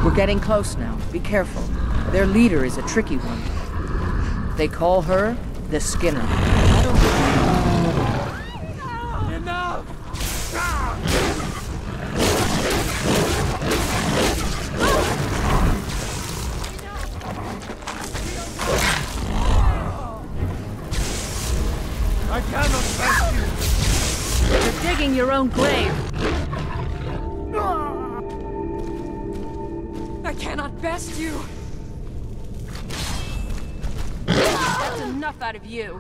We're getting close now. Be careful. Their leader is a tricky one. They call her the Skinner. Enough! I cannot trust you! You're digging your own grave. I cannot best you. That's enough out of you.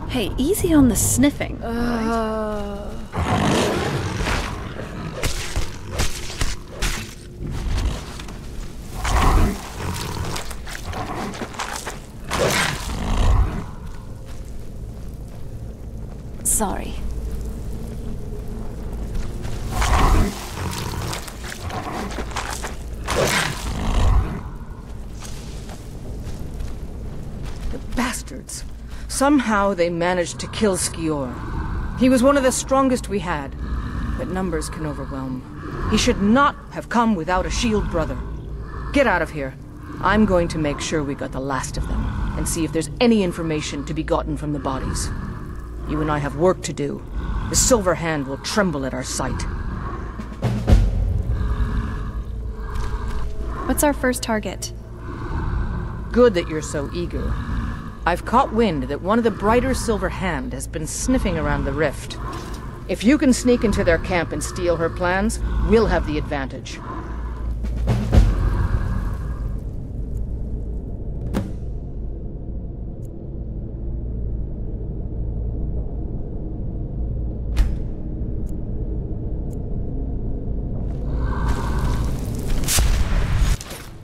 Hey, easy on the sniffing. Sorry. Bastards. Somehow they managed to kill Skior. He was one of the strongest we had, but numbers can overwhelm. He should not have come without a shield brother. Get out of here. I'm going to make sure we got the last of them, and see if there's any information to be gotten from the bodies. You and I have work to do. The Silver Hand will tremble at our sight. What's our first target? Good that you're so eager. I've caught wind that one of the Brighter Silver Hand has been sniffing around the rift. If you can sneak into their camp and steal her plans, we'll have the advantage.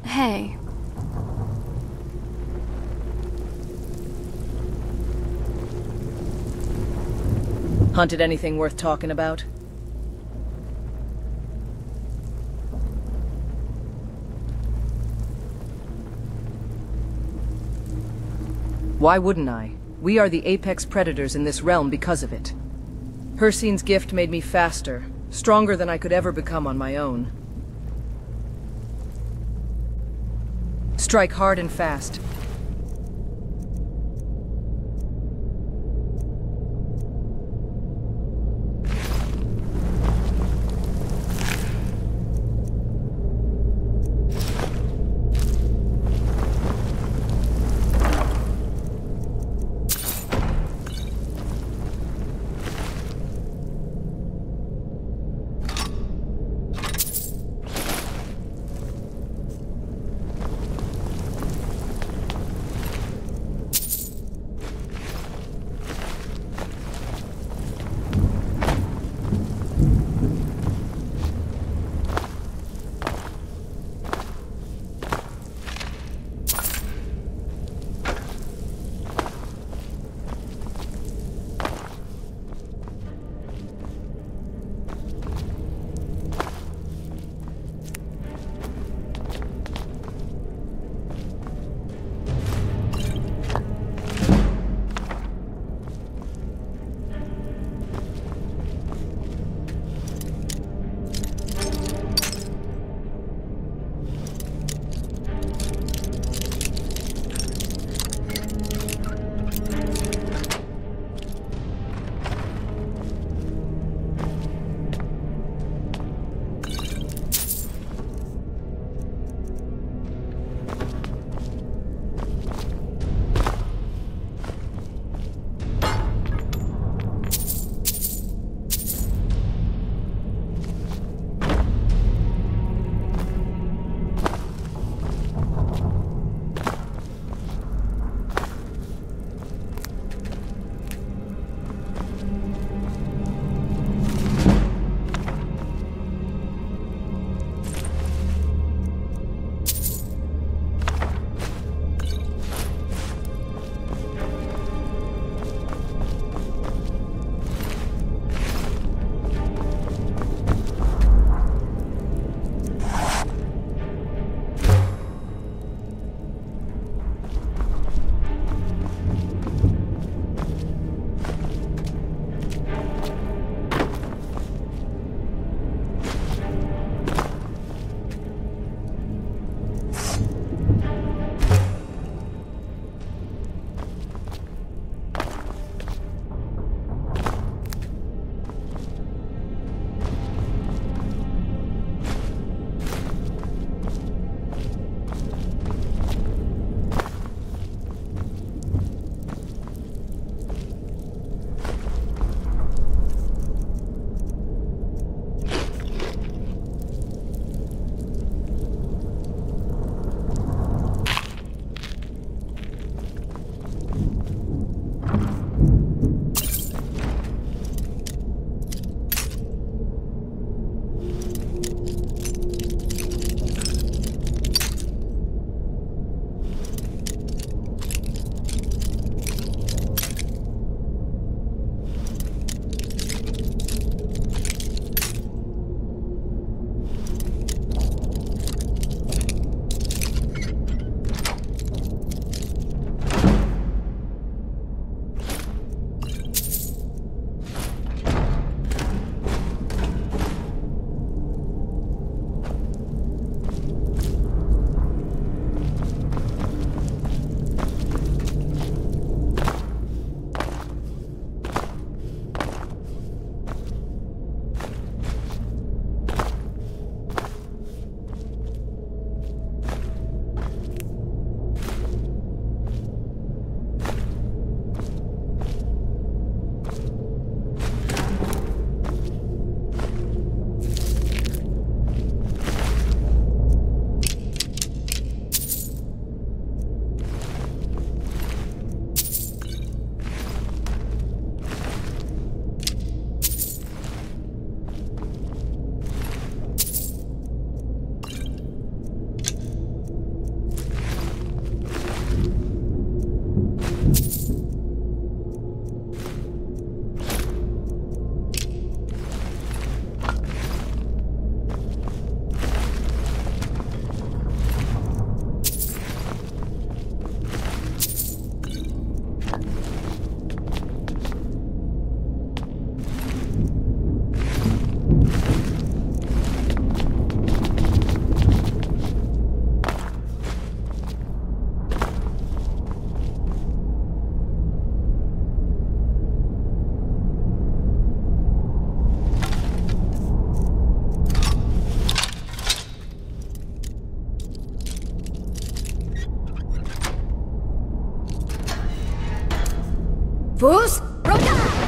Hey. Hunted anything worth talking about? Why wouldn't I? We are the apex predators in this realm because of it. Hircine's gift made me faster, stronger than I could ever become on my own. Strike hard and fast. Fus Rota!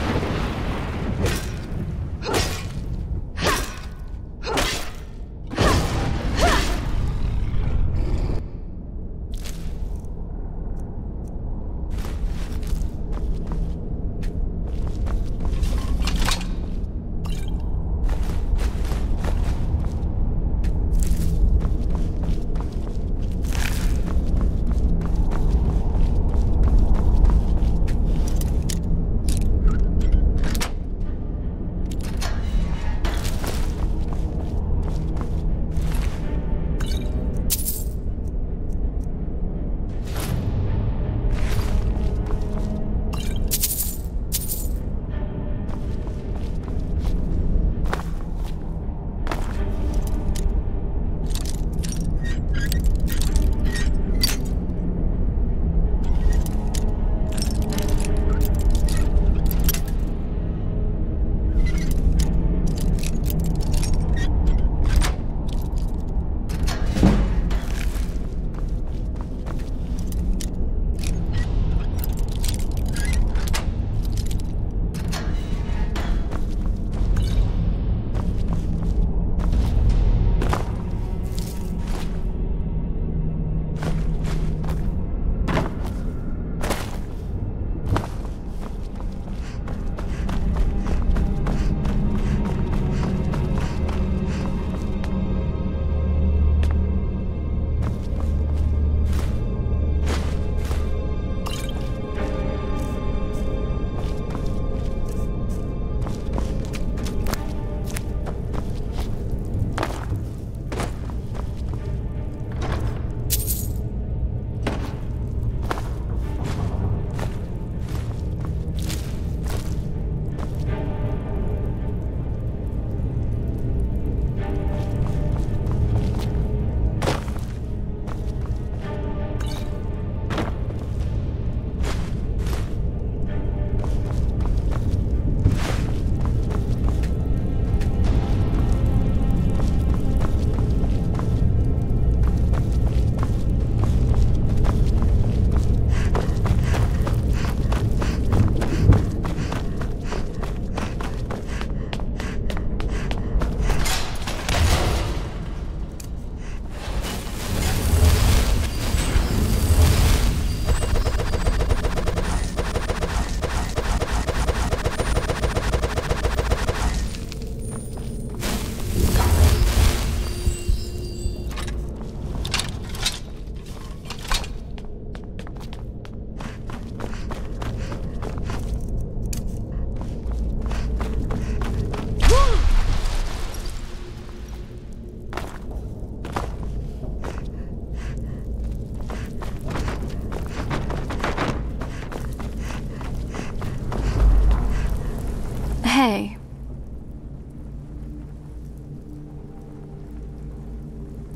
Hey.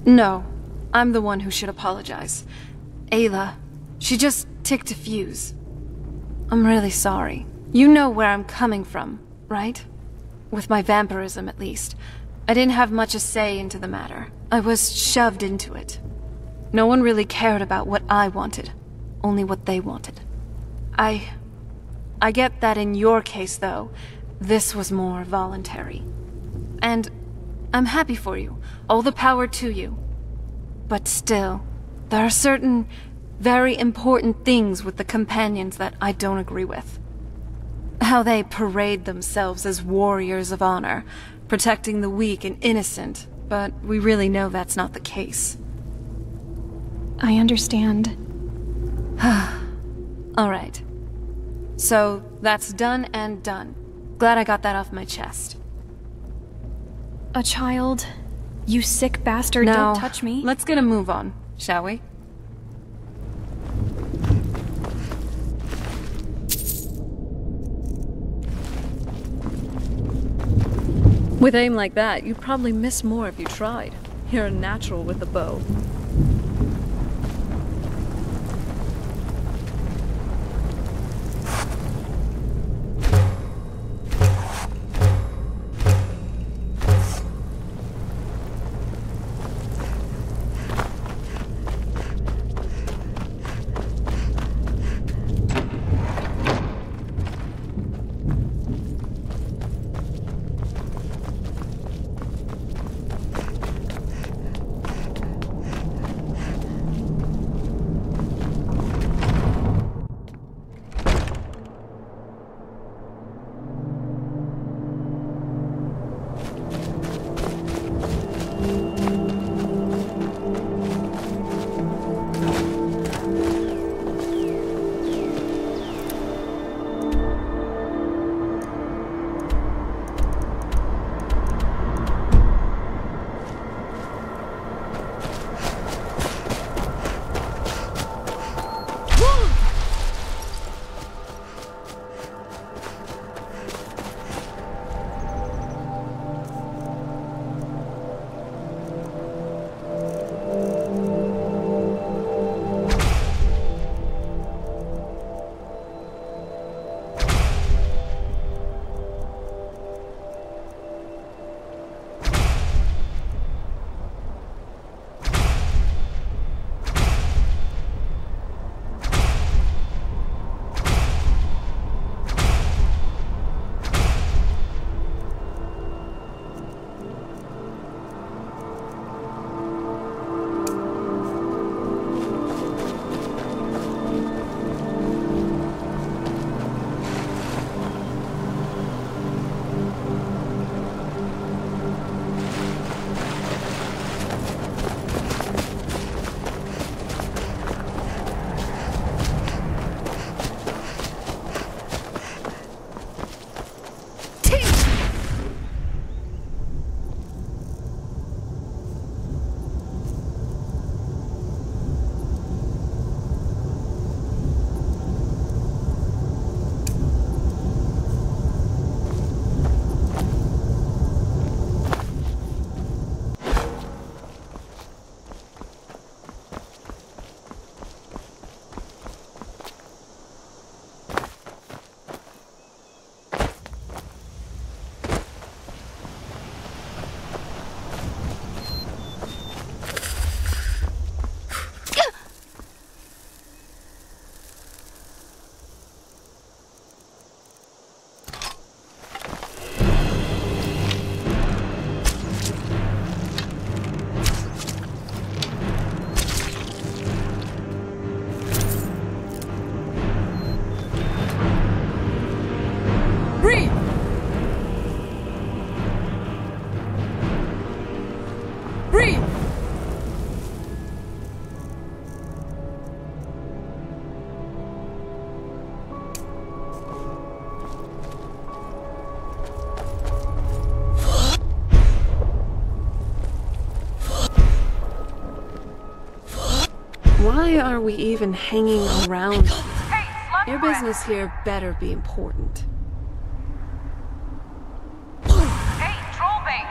No, I'm the one who should apologize. Ayla, she just ticked a fuse. I'm really sorry. You know where I'm coming from, right? With my vampirism, at least. I didn't have much a say into the matter. I was shoved into it. No one really cared about what I wanted, only what they wanted. I get that in your case, though, this was more voluntary. And I'm happy for you. All the power to you. But still, there are certain very important things with the companions that I don't agree with. How they parade themselves as warriors of honor, protecting the weak and innocent, but we really know that's not the case. I understand. Alright. So, that's done and done. Glad I got that off my chest. A child? You sick bastard, Now, don't touch me. Let's get a move on, shall we? With aim like that, you'd probably miss more if you tried. You're a natural with a bow. Why are we even hanging around? Your business here better be important. Hey, trollbait!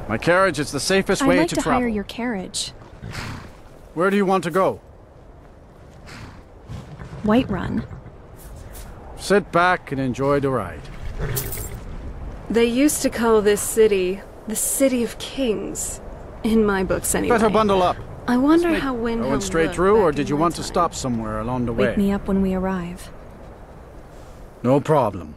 My carriage is the safest way I'd to like to travel. hire your carriage. Where do you want to go? Whiterun. Sit back and enjoy the ride. They used to call this city the City of Kings. In my books, anyway. Better bundle up. I wonder how Windhelm Going straight looked through, or back did in you my want to time. stop somewhere along the way? Wake me up when we arrive. No problem.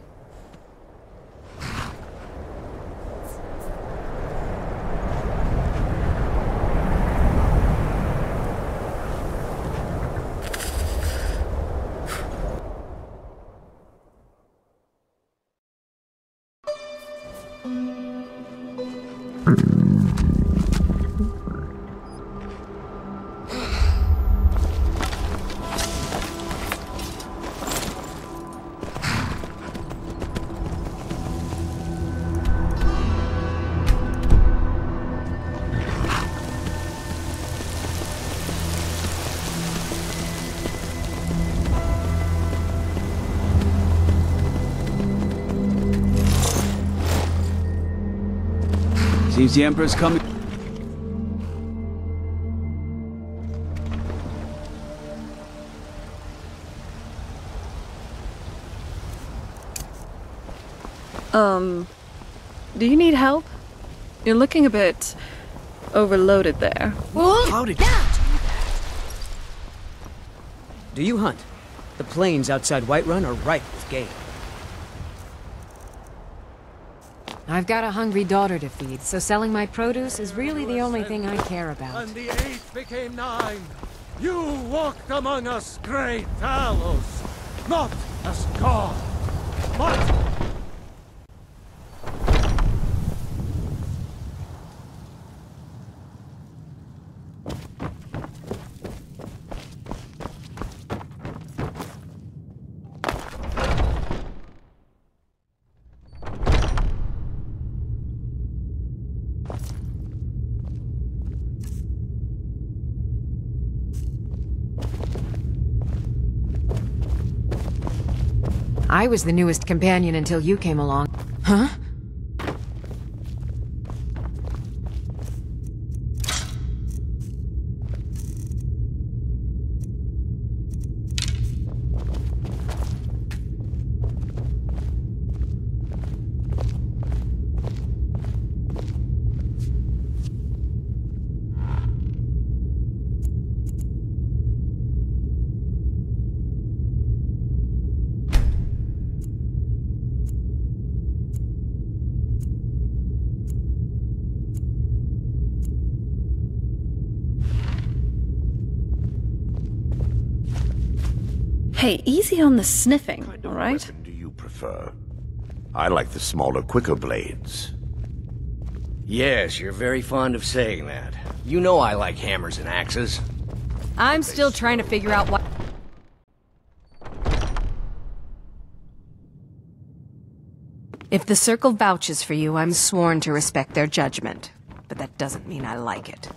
Seems the Emperor's coming. Do you need help? You're looking a bit overloaded there. How did you do that? Do you hunt? The plains outside Whiterun are ripe with game. I've got a hungry daughter to feed, so selling my produce is really the only thing I care about. And the 8 became 9. You walked among us, great Talos, not as God, but... I was the newest companion until you came along. Huh? Hey, easy on the sniffing, all right? What do you prefer? I like the smaller, quicker blades. Yes, you're very fond of saying that. You know I like hammers and axes. I'm still trying to figure out what... If the Circle vouches for you, I'm sworn to respect their judgment. But that doesn't mean I like it.